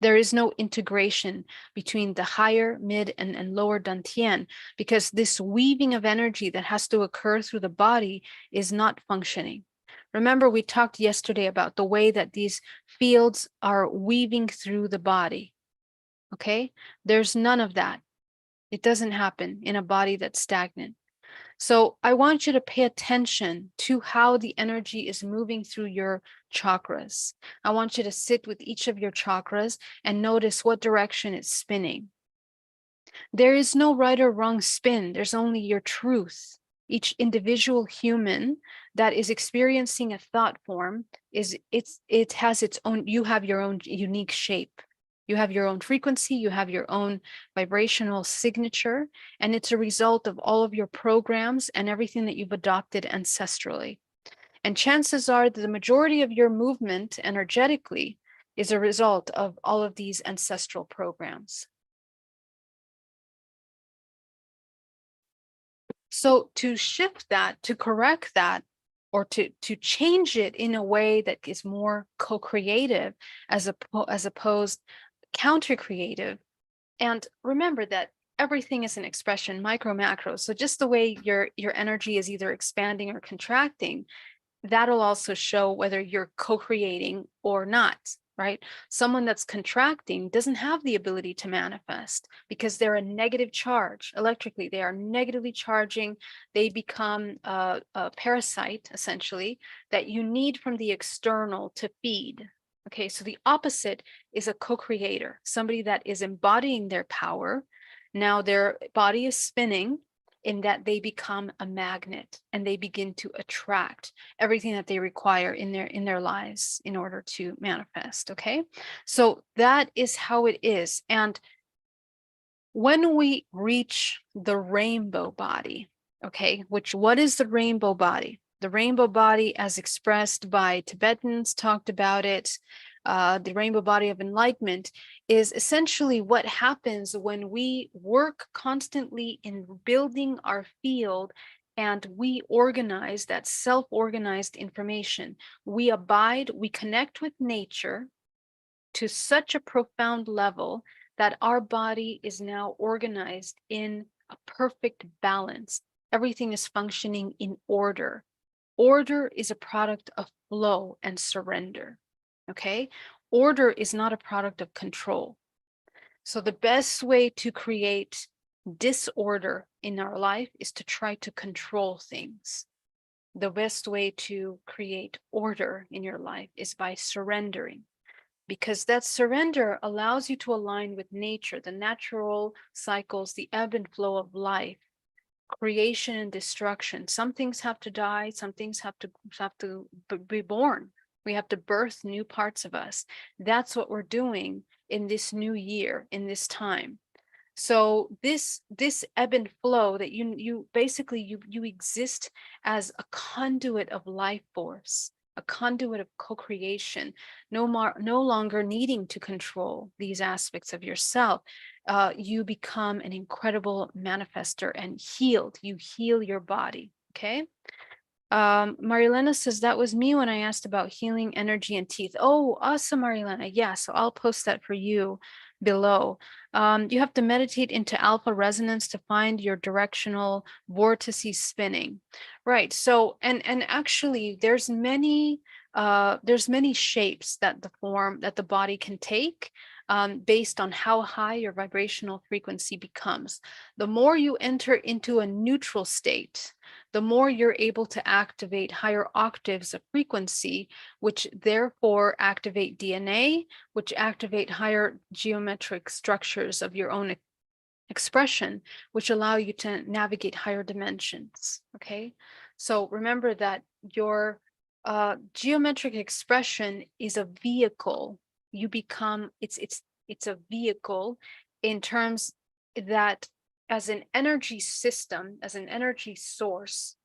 There is no integration between the higher, mid, and lower dantian, because this weaving of energy that has to occur through the body is not functioning. Remember, we talked yesterday about the way that these fields are weaving through the body. Okay, there's none of that. It doesn't happen in a body that's stagnant. So I want you to pay attention to how the energy is moving through your chakras. I want you to sit with each of your chakras and notice what direction it's spinning. There is no right or wrong spin. There's only your truth. Each individual human that is experiencing a thought form it has its own, you have your own unique shape. You have your own frequency, you have your own vibrational signature, and it's a result of all of your programs and everything that you've adopted ancestrally. And chances are that the majority of your movement energetically is a result of all of these ancestral programs. So to shift that, to correct that, or to change it in a way that is more co-creative as opposed counter-creative. And remember that everything is an expression, micro, macro. So just the way your energy is either expanding or contracting, that'll also show whether you're co-creating or not, right? Someone that's contracting doesn't have the ability to manifest because they're a negative charge electrically. They are negatively charging. They become a parasite, essentially, that you need from the external to feed. Okay, so the opposite is a co-creator, somebody that is embodying their power. Now their body is spinning in that they become a magnet and they begin to attract everything that they require in their lives in order to manifest. Okay, so that is how it is. And when we reach the rainbow body, okay, what is the rainbow body? The rainbow body, as expressed by Tibetans, talked about it. The rainbow body of enlightenment is essentially what happens when we work constantly in building our field and we organize that self-organized information. We abide, we connect with nature to such a profound level that our body is now organized in a perfect balance. Everything is functioning in order. Order is a product of flow and surrender, okay? Order is not a product of control. So the best way to create disorder in our life is to try to control things. The best way to create order in your life is by surrendering, because that surrender allows you to align with nature, the natural cycles, the ebb and flow of life. Creation and destruction. Some things have to die, some things have to be born. We have to birth new parts of us. That's what we're doing in this new year, in this time. So this ebb and flow that you basically you exist as a conduit of life force, a conduit of co-creation, no longer needing to control these aspects of yourself. You become an incredible manifester and healed. You heal your body. Okay. Marilena says that was me when I asked about healing energy and teeth. Oh, awesome, Marilena. Yeah, so I'll post that for you below. You have to meditate into alpha resonance to find your directional vortices spinning. Right. So and actually there's many shapes that the body can take based on how high your vibrational frequency becomes. The more you enter into a neutral state, the more you're able to activate higher octaves of frequency, which therefore activate DNA, which activate higher geometric structures of your own expression, which allow you to navigate higher dimensions. Okay. So remember that your geometric expression is a vehicle. You become, it's a vehicle in terms that as an energy system, as an energy source,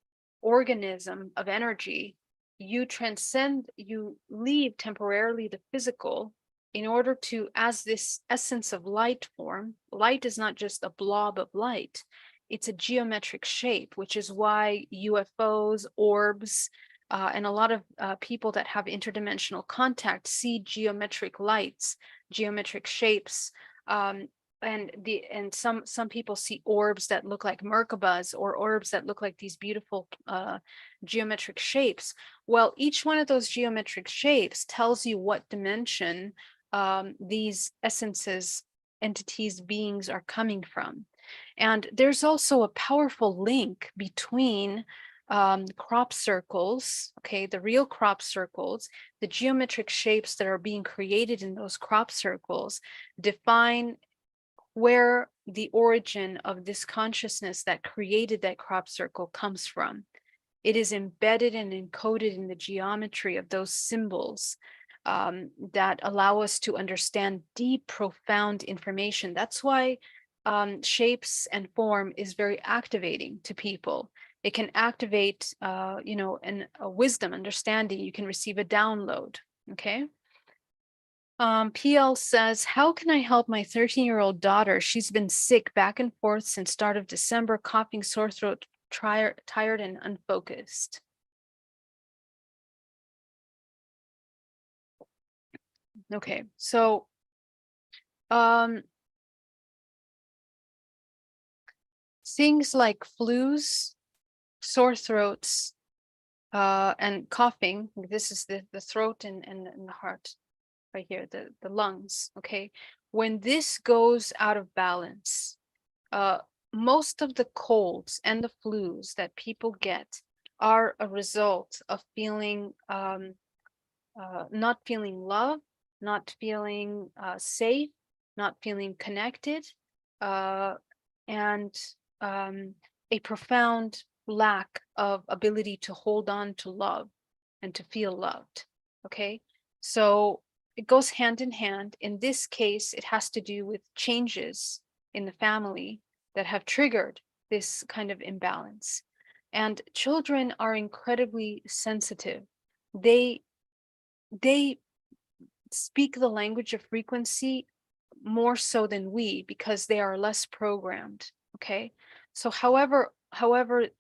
organism of energy, you transcend, you leave temporarily the physical in order to, as this essence of light form. Light is not just a blob of light, it's a geometric shape, which is why UFOs, orbs, and a lot of people that have interdimensional contact see geometric lights, geometric shapes, and some people see orbs that look like Merkabahs or orbs that look like these beautiful geometric shapes. Well, each one of those geometric shapes tells you what dimension these essences, entities, beings are coming from. And there's also a powerful link between crop circles, okay, the real crop circles, the geometric shapes that are being created in those crop circles define where the origin of this consciousness that created that crop circle comes from. It is embedded and encoded in the geometry of those symbols that allow us to understand deep, profound information. That's why shapes and form is very activating to people. It can activate, a wisdom, understanding. You can receive a download. Okay. PL says, how can I help my 13-year-old daughter? She's been sick back and forth since start of December, coughing, sore throat, tired and unfocused. Okay, so things like flus, sore throats, and coughing. This is the throat and the heart right here, the lungs. Okay, when this goes out of balance, most of the colds and the flus that people get are a result of feeling not feeling love, not feeling safe, not feeling connected, and a profound lack of ability to hold on to love and to feel loved. Okay, so it goes hand in hand. In this case, it has to do with changes in the family that have triggered this kind of imbalance. And children are incredibly sensitive. They they speak the language of frequency more so than we, because they are less programmed. Okay, so however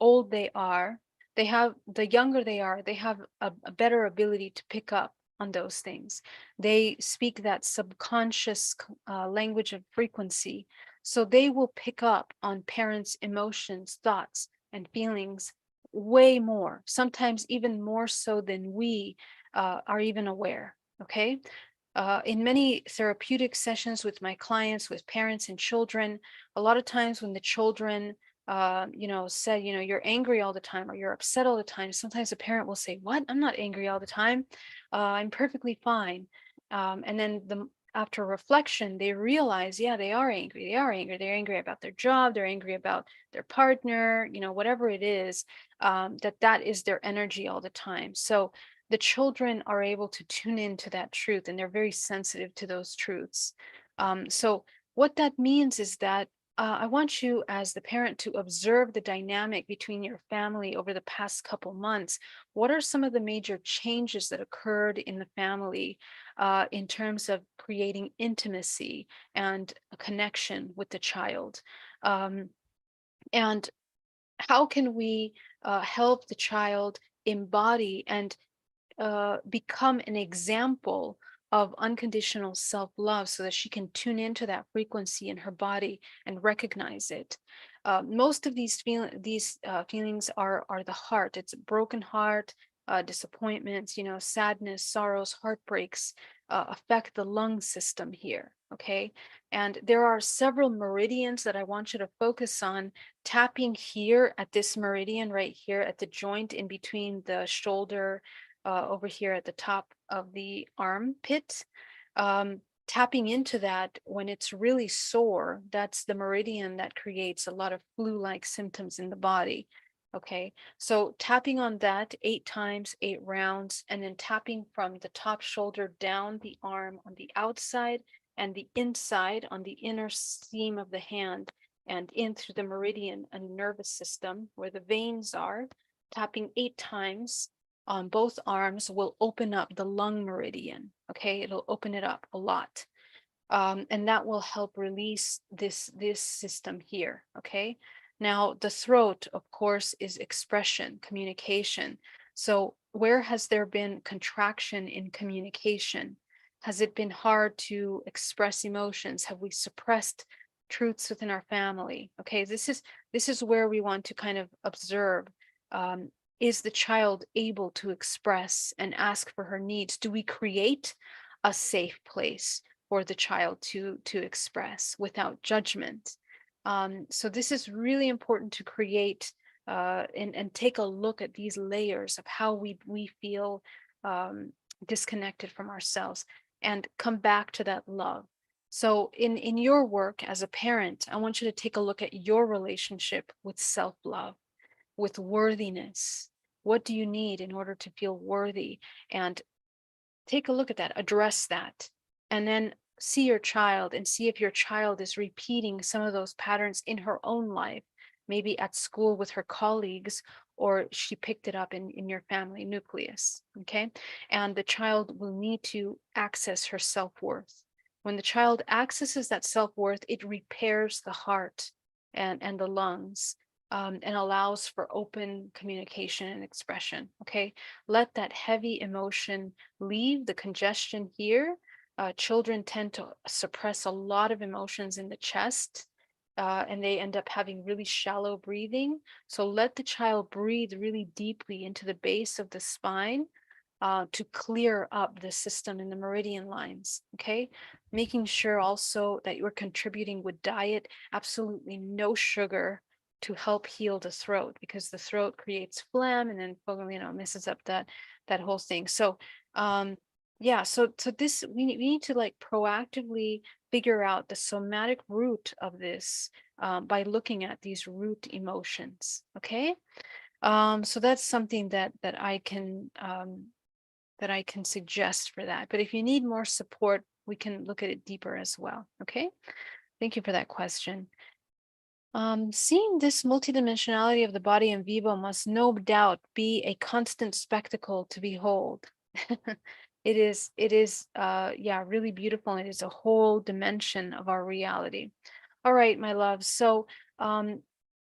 old they are, they have, the younger they are, they have a better ability to pick up on those things. They speak that subconscious language of frequency, so they will pick up on parents' emotions, thoughts and feelings way more, sometimes even more so than we are even aware. Okay, in many therapeutic sessions with my clients, with parents and children, a lot of times when the children, said, you're angry all the time or you're upset all the time, sometimes a parent will say, what? I'm not angry all the time. I'm perfectly fine. And then after reflection, they realize, yeah, they are angry. They are angry. They're angry about their job. They're angry about their partner, whatever it is, that is their energy all the time. So the children are able to tune into that truth, and they're very sensitive to those truths. So what that means is that I want you as the parent to observe the dynamic between your family over the past couple months. What are some of the major changes that occurred in the family in terms of creating intimacy and a connection with the child? Um, and how can we help the child embody and become an example of unconditional self-love so that she can tune into that frequency in her body and recognize it. Most of these feelings are the heart. It's a broken heart, disappointments, sadness, sorrows, heartbreaks affect the lung system here. Okay. And there are several meridians that I want you to focus on. Tapping here at this meridian right here at the joint in between the shoulder over here at the top of the armpit. Tapping into that when it's really sore, that's the meridian that creates a lot of flu-like symptoms in the body. Okay, so tapping on that 8 times, 8 rounds, and then tapping from the top shoulder down the arm on the outside and the inside on the inner seam of the hand and in through the meridian and nervous system where the veins are. Tapping 8 times on both arms will open up the lung meridian. Okay, it'll open it up a lot. And that will help release this system here. Okay, now the throat, of course, is expression, communication. So where has there been contraction in communication? Has it been hard to express emotions? Have we suppressed truths within our family? Okay, this is where we want to kind of observe. Is the child able to express and ask for her needs? Do we create a safe place for the child to express without judgment? So this is really important to create and take a look at these layers of how we feel disconnected from ourselves and come back to that love. So in your work as a parent, I want you to take a look at your relationship with self-love, with worthiness. What do you need in order to feel worthy? And take a look at that, address that, and then see your child and see if your child is repeating some of those patterns in her own life, maybe at school with her colleagues, or she picked it up in your family nucleus. Okay. And the child will need to access her self-worth. When the child accesses that self-worth, it repairs the heart and the lungs. And allows for open communication and expression. Okay, let that heavy emotion leave, the congestion here. Children tend to suppress a lot of emotions in the chest, and they end up having really shallow breathing. So let the child breathe really deeply into the base of the spine to clear up the system in the meridian lines. Okay, making sure also that you're contributing with diet, absolutely no sugar, to help heal the throat, because the throat creates phlegm and then messes up that whole thing. So yeah, so this we need to like proactively figure out the somatic root of this by looking at these root emotions. Okay, so that's something that I can suggest for that. But if you need more support, we can look at it deeper as well. Okay, thank you for that question. Seeing this multidimensionality of the body in vivo must no doubt be a constant spectacle to behold. It is, yeah, really beautiful. It is a whole dimension of our reality. All right, my love. So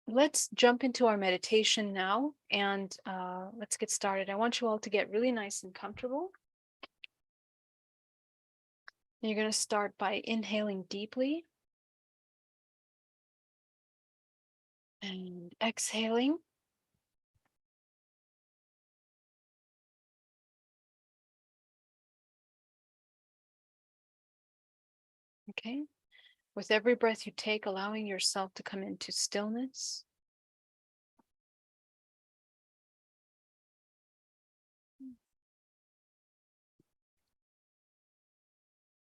let's jump into our meditation now and let's get started. I want you all to get really nice and comfortable. And you're going to start by inhaling deeply and exhaling. Okay. With every breath you take, allowing yourself to come into stillness.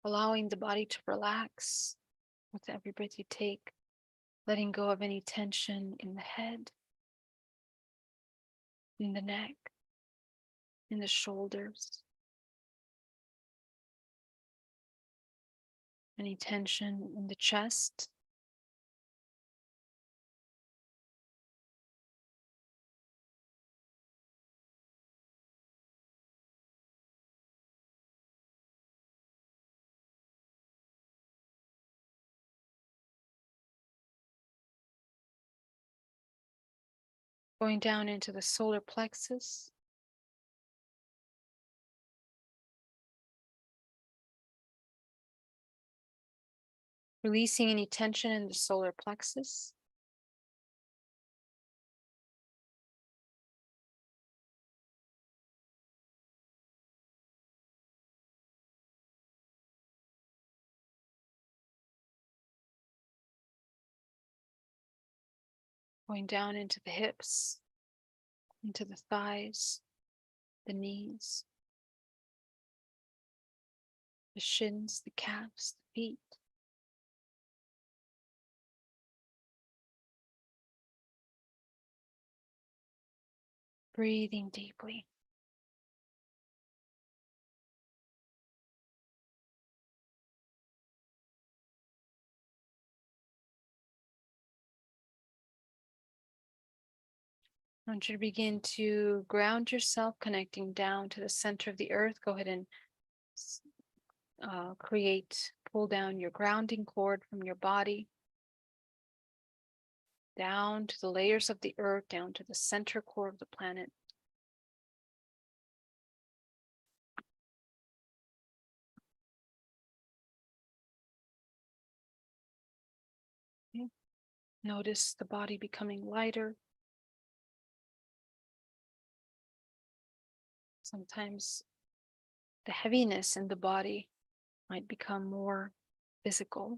Allowing the body to relax with every breath you take, letting go of any tension in the head, in the neck, in the shoulders, any tension in the chest. Going down into the solar plexus, releasing any tension in the solar plexus. Going down into the hips, into the thighs, the knees, the shins, the calves, the feet. Breathing deeply. I want you to begin to ground yourself, connecting down to the center of the earth. Go ahead and pull down your grounding cord from your body, down to the layers of the earth, down to the center core of the planet. Okay. Notice the body becoming lighter. Sometimes the heaviness in the body might become more physical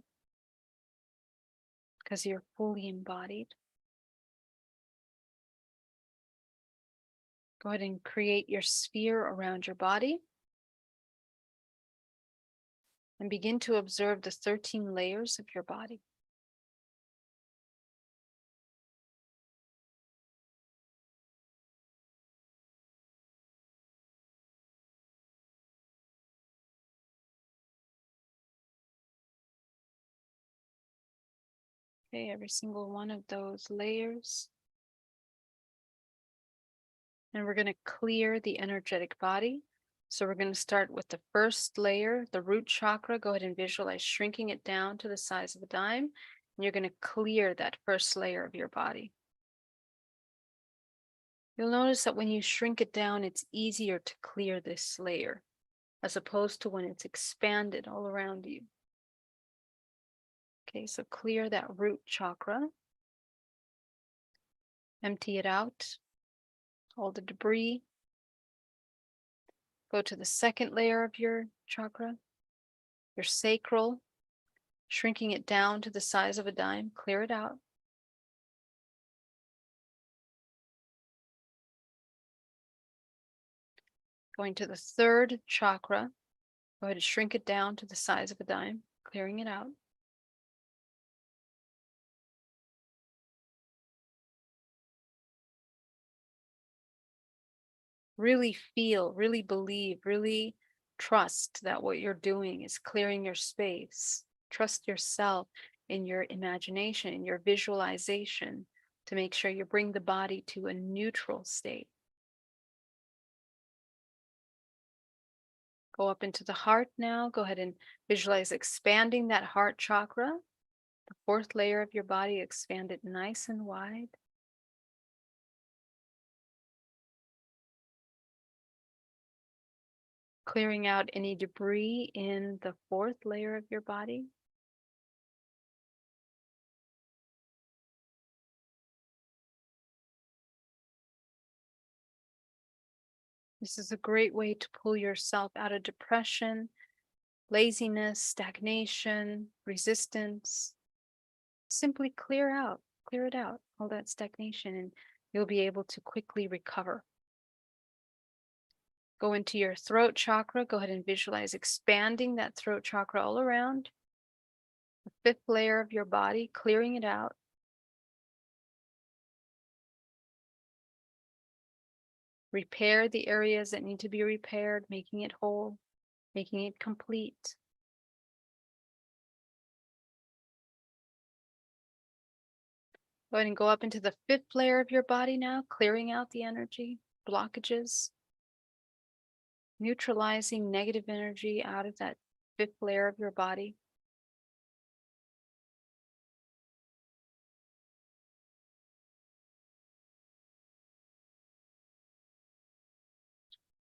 because you're fully embodied. Go ahead and create your sphere around your body and begin to observe the 13 layers of your body. Okay, every single one of those layers. And we're going to clear the energetic body. So we're going to start with the first layer, the root chakra. Go ahead and visualize shrinking it down to the size of a dime. And you're going to clear that first layer of your body. You'll notice that when you shrink it down, it's easier to clear this layer as opposed to when it's expanded all around you. Okay, so clear that root chakra. Empty it out, all the debris. Go to the second layer of your chakra, your sacral, shrinking it down to the size of a dime. Clear it out. Going to the third chakra, go ahead and shrink it down to the size of a dime, clearing it out. Really feel, really believe, really trust that what you're doing is clearing your space. Trust yourself in your imagination, in your visualization, to make sure you bring the body to a neutral state. Go up into the heart now. Go ahead and visualize expanding that heart chakra. The fourth layer of your body, expand it nice and wide. Clearing out any debris in the fourth layer of your body. This is a great way to pull yourself out of depression, laziness, stagnation, resistance. Simply clear it out, all that stagnation, and you'll be able to quickly recover. Go into your throat chakra. Go ahead and visualize expanding that throat chakra all around. The fifth layer of your body, clearing it out. Repair the areas that need to be repaired, making it whole, making it complete. Go ahead and go up into the 5th layer of your body now, clearing out the energy, blockages, neutralizing negative energy out of that 5th layer of your body.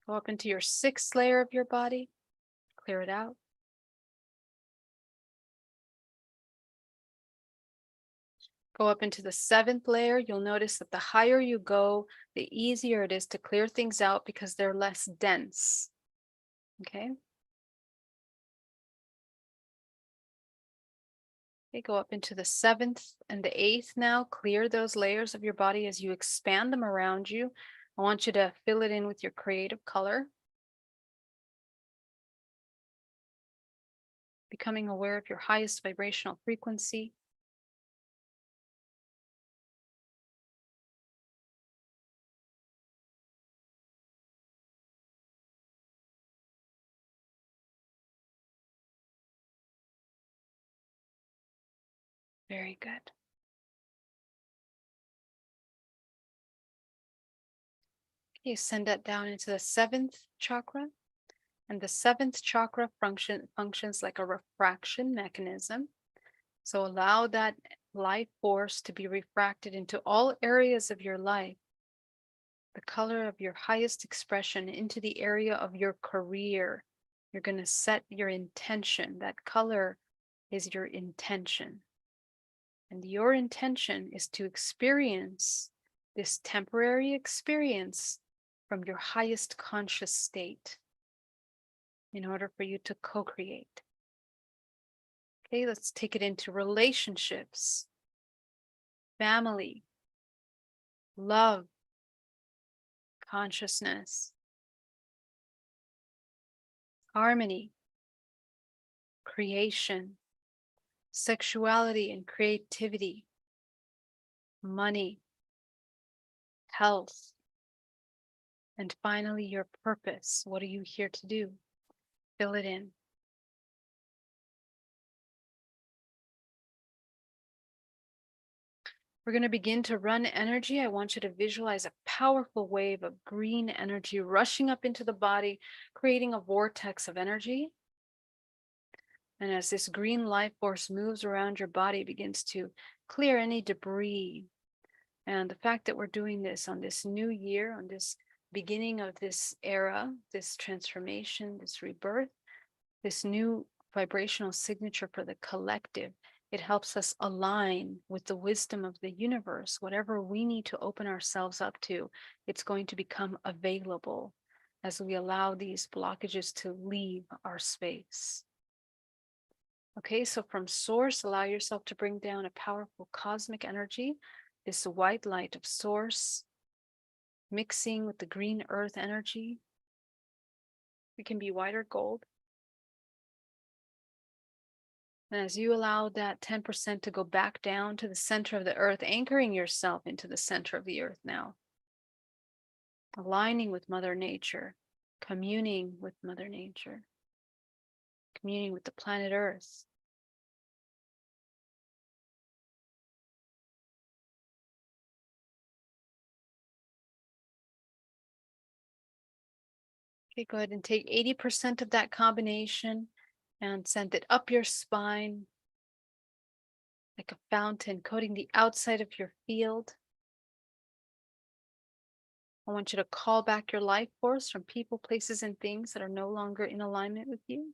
Go up into your 6th layer of your body, clear it out. Go up into the 7th layer. You'll notice that the higher you go, the easier it is to clear things out because they're less dense. Okay. Okay, go up into the 7th and the 8th now. Clear those layers of your body as you expand them around you. I want you to fill it in with your creative color. Becoming aware of your highest vibrational frequency. Very good. Okay, send that down into the 7th chakra. And the 7th chakra functions like a refraction mechanism. So allow that life force to be refracted into all areas of your life. The color of your highest expression into the area of your career. You're going to set your intention. That color is your intention. And your intention is to experience this temporary experience from your highest conscious state in order for you to co-create. Okay, let's take it into relationships, family, love, consciousness, harmony, creation, sexuality and creativity, money, health, and finally your purpose. What are you here to do? Fill it in. We're going to begin to run energy. I want you to visualize a powerful wave of green energy rushing up into the body, creating a vortex of energy. And as this green life force moves around your body, begins to clear any debris. And the fact that we're doing this on this new year, on this beginning of this era, this transformation, this rebirth, this new vibrational signature for the collective, it helps us align with the wisdom of the universe. Whatever we need to open ourselves up to, it's going to become available as we allow these blockages to leave our space. Okay, so from source, allow yourself to bring down a powerful cosmic energy, this white light of source, mixing with the green earth energy. It can be white or gold. And as you allow that 10% to go back down to the center of the earth, anchoring yourself into the center of the earth now, aligning with Mother Nature, communing with Mother Nature, communing with the planet Earth. Okay, go ahead and take 80% of that combination and send it up your spine like a fountain, coating the outside of your field. I want you to call back your life force from people, places, and things that are no longer in alignment with you.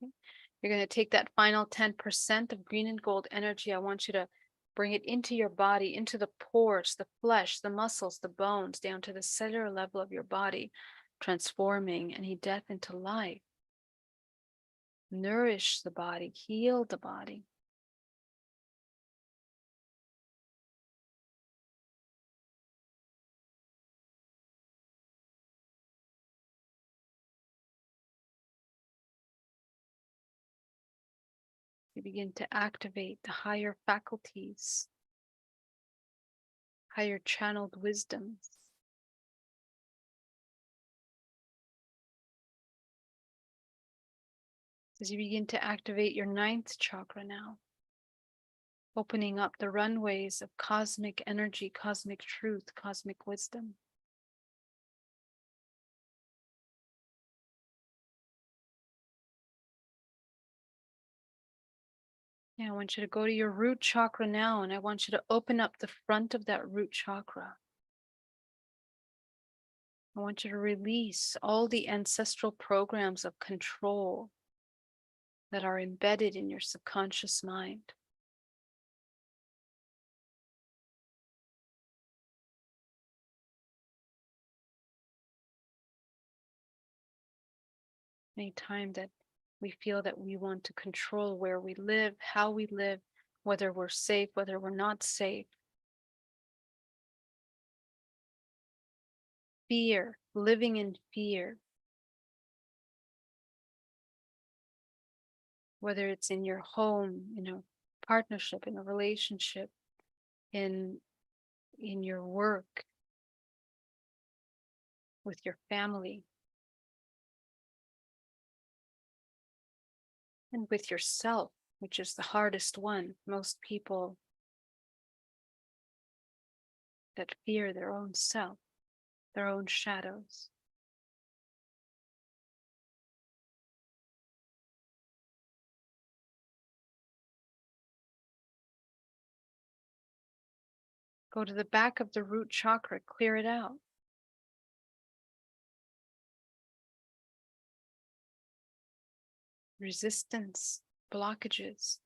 Okay. You're going to take that final 10% of green and gold energy. I want you to bring it into your body, into the pores, the flesh, the muscles, the bones, down to the cellular level of your body, transforming any death into life. Nourish the body, heal the body. You begin to activate the higher faculties, higher channeled wisdoms. As you begin to activate your ninth chakra now, opening up the runways of cosmic energy, cosmic truth, cosmic wisdom. Yeah, I want you to go to your root chakra now, and I want you to open up the front of that root chakra. I want you to release all the ancestral programs of control that are embedded in your subconscious mind. Anytime that we feel that we want to control where we live, how we live, whether we're safe, whether we're not safe, fear, living in fear, whether it's in your home, in a partnership, in a relationship, in your work, with your family, and with yourself, which is the hardest one. Most people that fear their own self, their own shadows. Go to the back of the root chakra, clear it out. Resistance, blockages.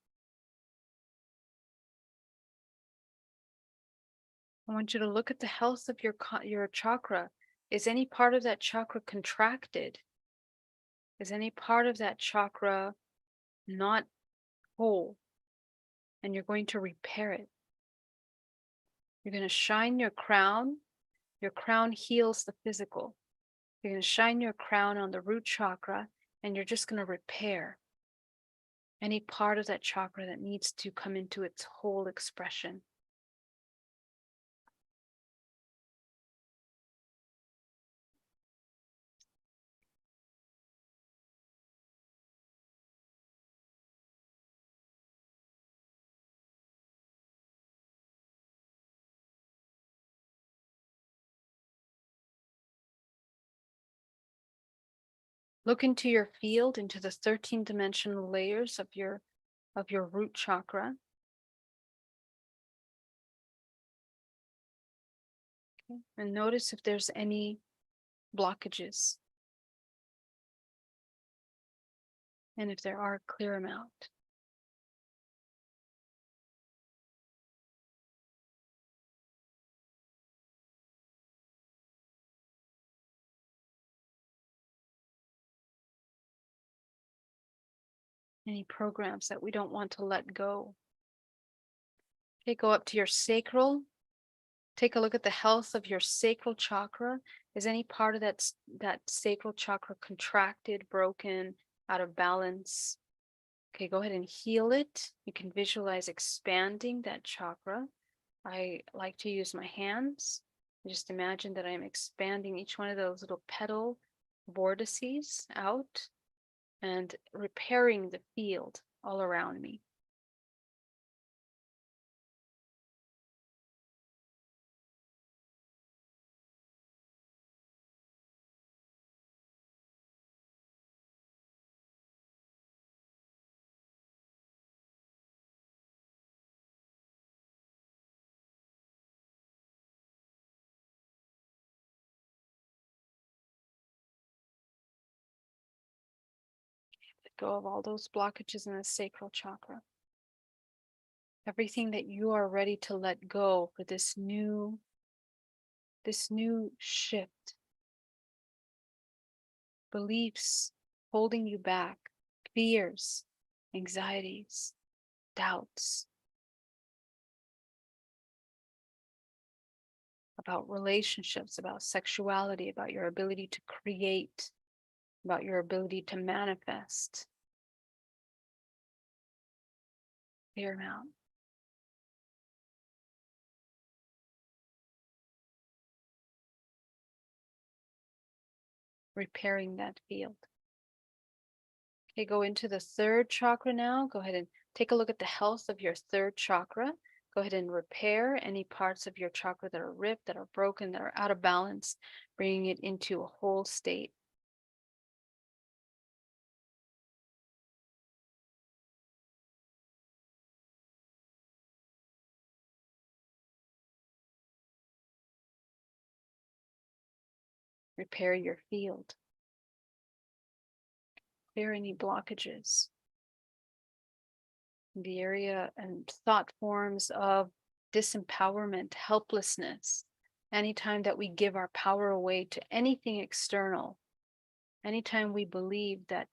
I want you to look at the health of your chakra. Is any part of that chakra contracted? Is any part of that chakra not whole? And you're going to repair it. You're going to shine your crown. Your crown heals the physical. You're going to shine your crown on the root chakra, and you're just going to repair any part of that chakra that needs to come into its whole expression. Look into your field, into the 13 dimensional layers of your root chakra. Okay. And notice if there's any blockages. And if there are, clear them out. Any programs that we don't want to let go. Okay, go up to your sacral. Take a look at the health of your sacral chakra. Is any part of that sacral chakra contracted, broken, out of balance? Okay, go ahead and heal it. You can visualize expanding that chakra. I like to use my hands. Just imagine that I'm expanding each one of those little petal vortices out and repairing the field all around me. Let go of all those blockages in the sacral chakra. Everything that you are ready to let go for this new shift. Beliefs holding you back, fears, anxieties, doubts about relationships, about sexuality, about your ability to create, about your ability to manifest. Clear them out. Repairing that field. Okay, go into the third chakra now. Go ahead and take a look at the health of your third chakra. Go ahead and repair any parts of your chakra that are ripped, that are broken, that are out of balance, bringing it into a whole state. Repair your field. Clear any blockages. The area and thought forms of disempowerment, helplessness. Anytime that we give our power away to anything external, anytime we believe that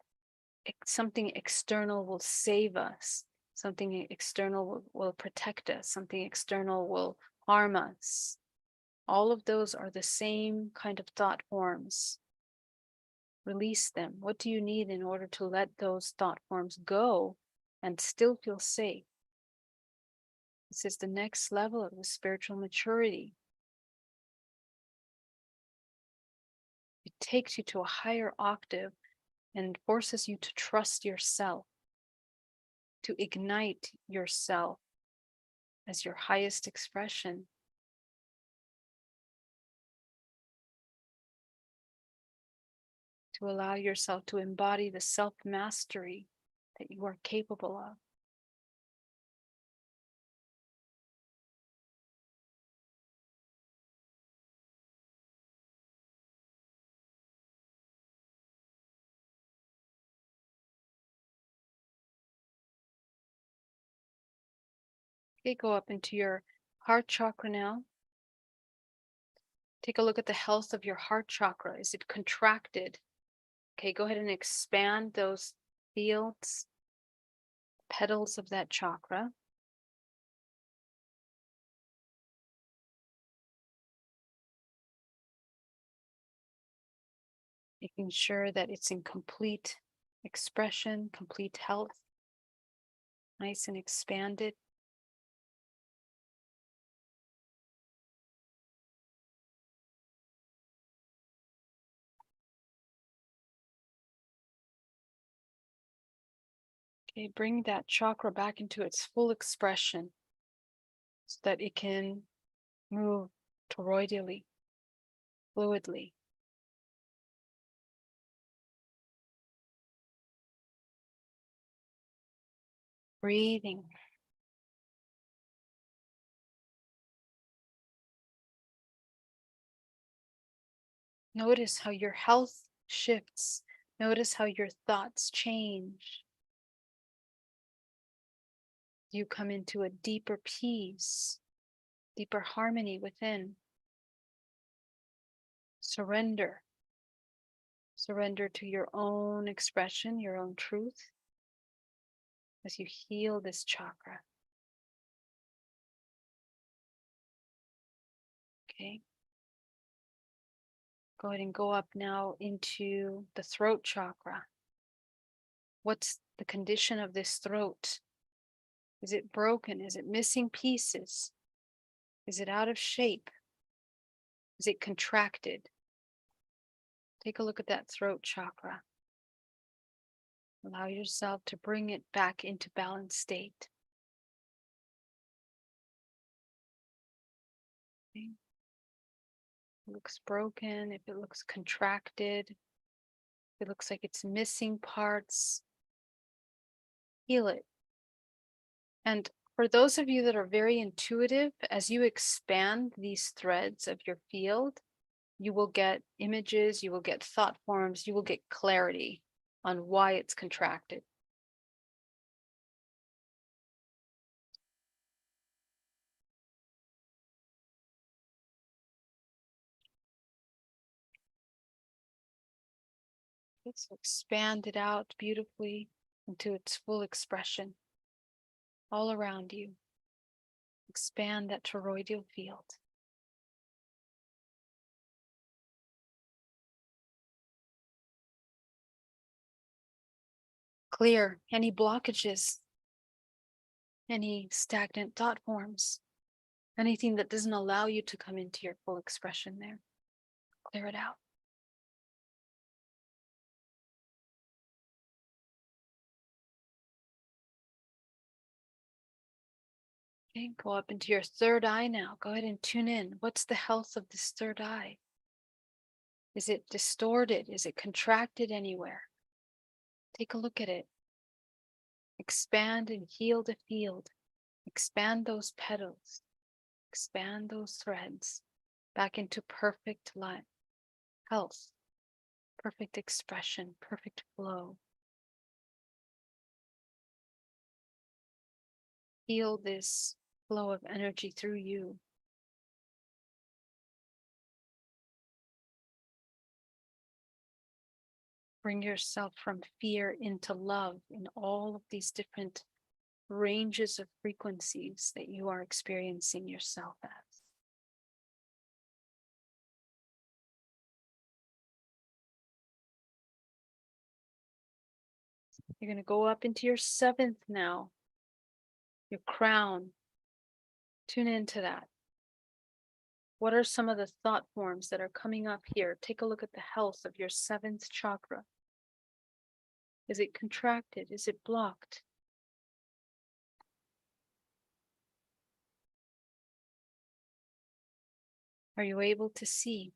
something external will save us, something external will protect us, something external will harm us, all of those are the same kind of thought forms. Release them. What do you need in order to let those thought forms go and still feel safe? This is the next level of the spiritual maturity. It takes you to a higher octave and forces you to trust yourself, to ignite yourself as your highest expression. To allow yourself to embody the self-mastery that you are capable of. Okay, go up into your heart chakra now. Take a look at the health of your heart chakra. Is it contracted? Okay, go ahead and expand those fields, petals of that chakra. Making sure that it's in complete expression, complete health, nice and expanded. Okay, bring that chakra back into its full expression so that it can move toroidally, fluidly. Breathing. Notice how your health shifts. Notice how your thoughts change. You come into a deeper peace, deeper harmony within. Surrender. Surrender to your own expression, your own truth, as you heal this chakra. Okay. Go ahead and go up now into the throat chakra. What's the condition of this throat? Is it broken? Is it missing pieces? Is it out of shape? Is it contracted? Take a look at that throat chakra. Allow yourself to bring it back into balanced state. Okay. If it looks broken, if it looks contracted, if it looks like it's missing parts, heal it. And for those of you that are very intuitive, as you expand these threads of your field, you will get images, you will get thought forms, you will get clarity on why it's contracted. So expand it out beautifully into its full expression all around you. Expand that toroidal field. Clear any blockages. any stagnant thought forms, anything that doesn't allow you to come into your full expression there. Clear it out. Okay, go up into your third eye now. Go ahead and tune in. What's the health of this third eye? Is it distorted? Is it contracted anywhere? Take a look at it. Expand and heal the field. Expand those petals. Expand those threads back into perfect life, health, perfect expression, perfect flow. Feel this flow of energy through you. Bring yourself from fear into love in all of these different ranges of frequencies that you are experiencing yourself as. You're going to go up into your seventh now, your crown. Tune into that. What are some of the thought forms that are coming up here? Take a look at the health of your seventh chakra. Is it contracted? Is it blocked? Are you able to see?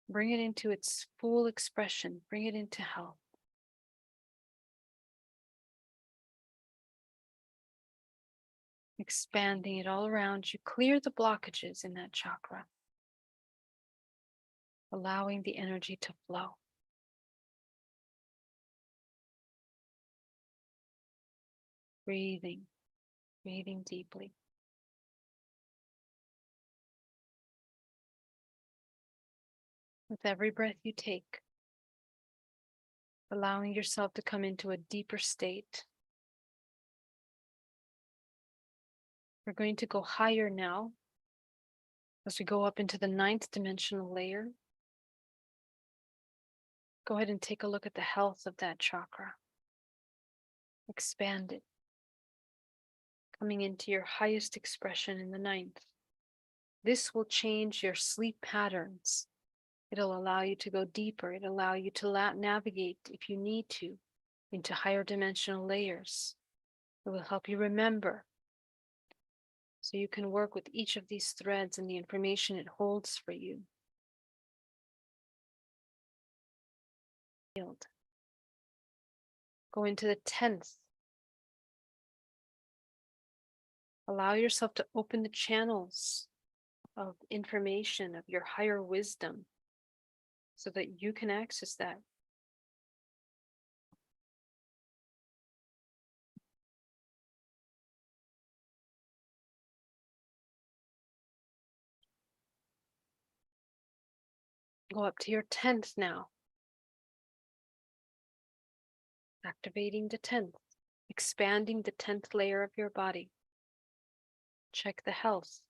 Bring it into its full expression. Bring it into health. Expanding it all around you. Clear the blockages in that chakra. Allowing the energy to flow. Breathing, breathing deeply. With every breath you take, allowing yourself to come into a deeper state. We're going to go higher now as we go up into the ninth dimensional layer. Go ahead and take a look at the health of that chakra. Expand it, coming into your highest expression in the ninth. This will change your sleep patterns. It'll allow you to go deeper. It'll allow you to navigate, if you need to, into higher dimensional layers. It will help you remember. So you can work with each of these threads and the information it holds for you. Go into the 10th. Allow yourself to open the channels of information, of your higher wisdom, so that you can access that. Go up to your 10th now. Activating the 10th, expanding the 10th layer of your body. Check the health.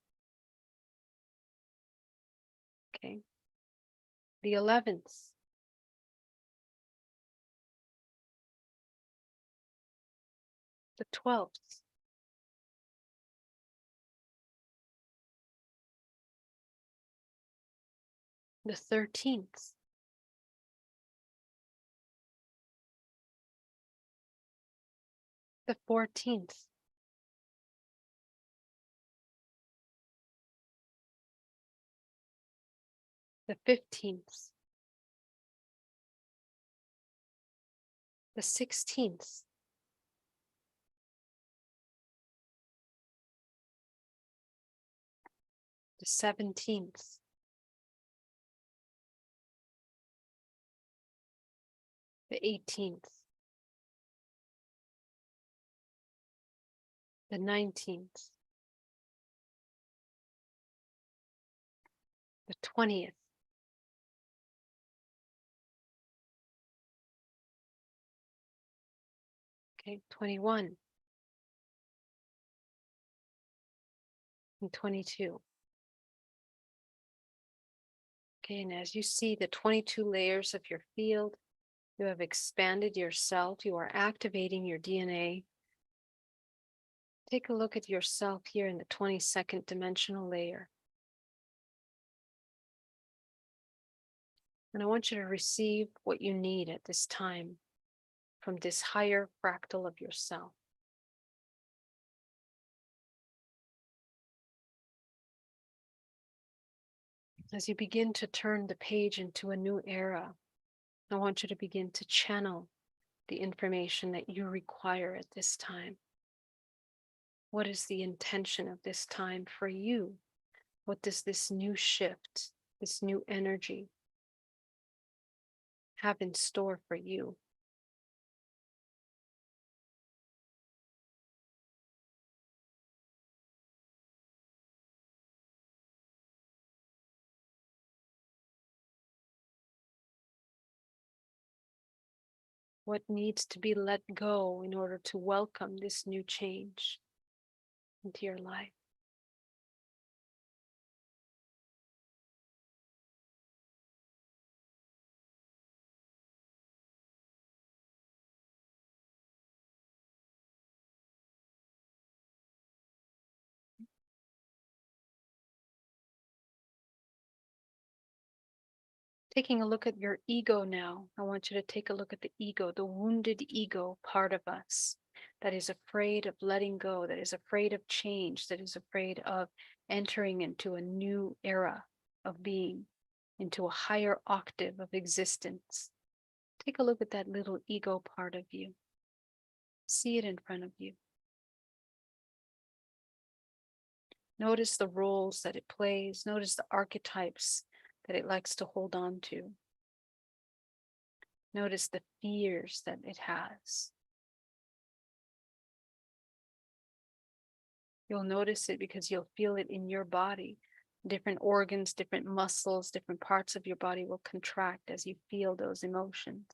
Okay. The 11th. The 12th. The 13th. The 14th. The 15th. The 16th. The 17th. The 18th. The 19th. The 20th. Okay, 21 and 22. Okay, and as you see the 22 layers of your field, You have expanded yourself. You are activating your DNA. Take a look at yourself here in the 22nd dimensional layer. And I want you to receive what you need at this time from this higher fractal of yourself. As you begin to turn the page into a new era, I want you to begin to channel the information that you require at this time. What is the intention of this time for you? What does this new shift, this new energy have in store for you? What needs to be let go in order to welcome this new change into your life? Taking a look at your ego now, I want you to take a look at the ego, the wounded ego part of us that is afraid of letting go, that is afraid of change, that is afraid of entering into a new era of being, into a higher octave of existence. Take a look at that little ego part of you. See it in front of you. Notice the roles that it plays. Notice the archetypes that it likes to hold on to. Notice the fears that it has. You'll notice it because you'll feel it in your body. Different organs, different muscles, different parts of your body will contract as you feel those emotions.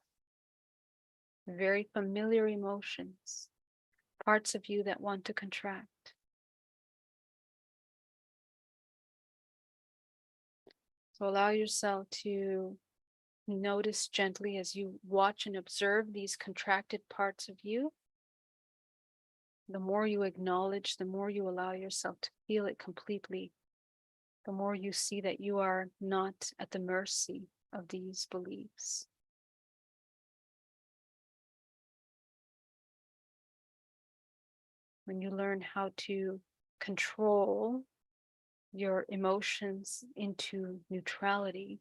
Very familiar emotions. Parts of you that want to contract. So allow yourself to notice gently as you watch and observe these contracted parts of you. The more you acknowledge, the more you allow yourself to feel it completely, the more you see that you are not at the mercy of these beliefs. When you learn how to control your emotions into neutrality,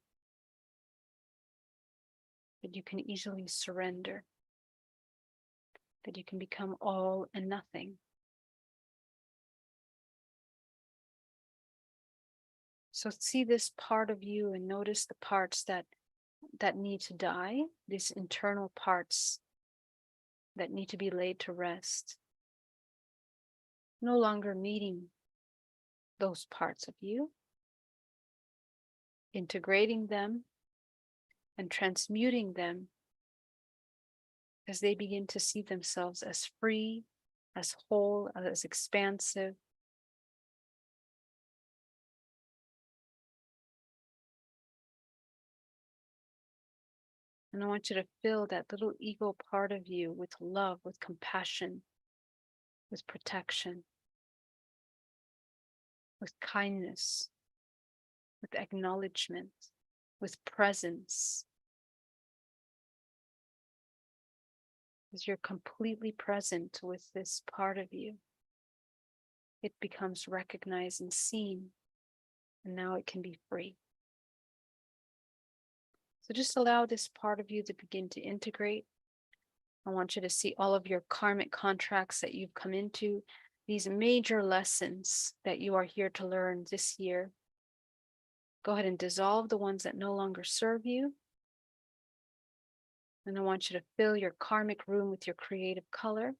that you can easily surrender, that you can become all and nothing. So see this part of you and notice the parts that need to die, these internal parts that need to be laid to rest. No longer needing those parts of you, integrating them and transmuting them as they begin to see themselves as free, as whole, as expansive. And I want you to fill that little ego part of you with love, with compassion, with protection, with kindness, with acknowledgement, with presence. As you're completely present with this part of you, it becomes recognized and seen, and now it can be free. So just allow this part of you to begin to integrate. I want you to see all of your karmic contracts that you've come into, these major lessons that you are here to learn this year. Go ahead and dissolve the ones that no longer serve you. And I want you to fill your karmic room with your creative color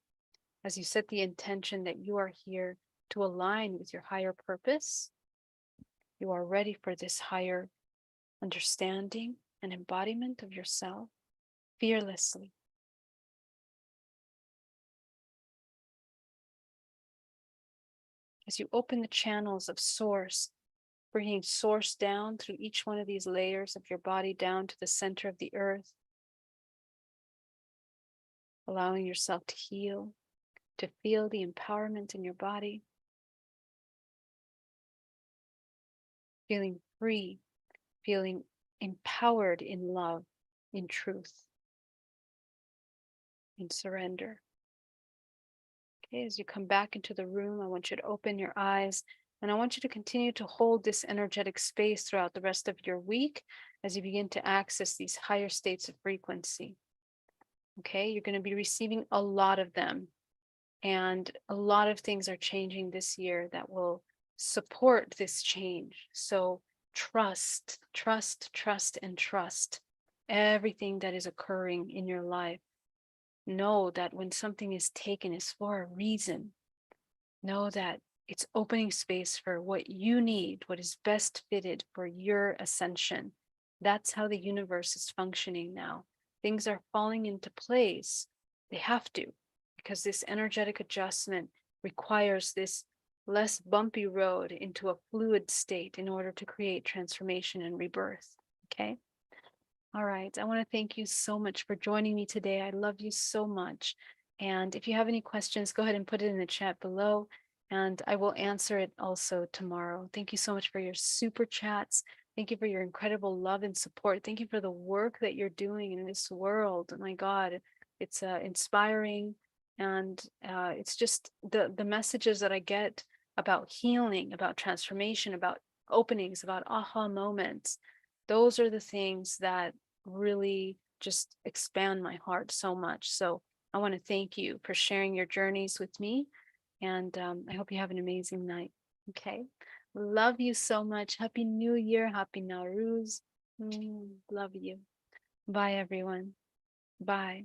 as you set the intention that you are here to align with your higher purpose. You are ready for this higher understanding and embodiment of yourself fearlessly. As you open the channels of source, bringing source down through each one of these layers of your body down to the center of the earth, allowing yourself to heal, to feel the empowerment in your body, feeling free, feeling empowered in love, in truth, in surrender. Okay, as you come back into the room, I want you to open your eyes and I want you to continue to hold this energetic space throughout the rest of your week as you begin to access these higher states of frequency. Okay, you're going to be receiving a lot of them, and a lot of things are changing this year that will support this change. So trust, trust, trust, and trust everything that is occurring in your life. Know that when something is taken, it's for a reason. Know that it's opening space for what you need, what is best fitted for your ascension. That's how the universe is functioning now. Things are falling into place. They have to, because this energetic adjustment requires this less bumpy road into a fluid state in order to create transformation and rebirth. Okay. All right. I want to thank you so much for joining me today. I love you so much. And if you have any questions, go ahead and put it in the chat below, and I will answer it also tomorrow. Thank you so much for your super chats. Thank you for your incredible love and support. Thank you for the work that you're doing in this world. Oh my God, it's inspiring. And it's just the messages that I get about healing, about transformation, about openings, about aha moments. Those are the things that really just expand my heart so much. So I want to thank you for sharing your journeys with me. And I hope you have an amazing night. Okay. Love you so much. Happy New Year. Happy Nowruz. Love you. Bye, everyone. Bye.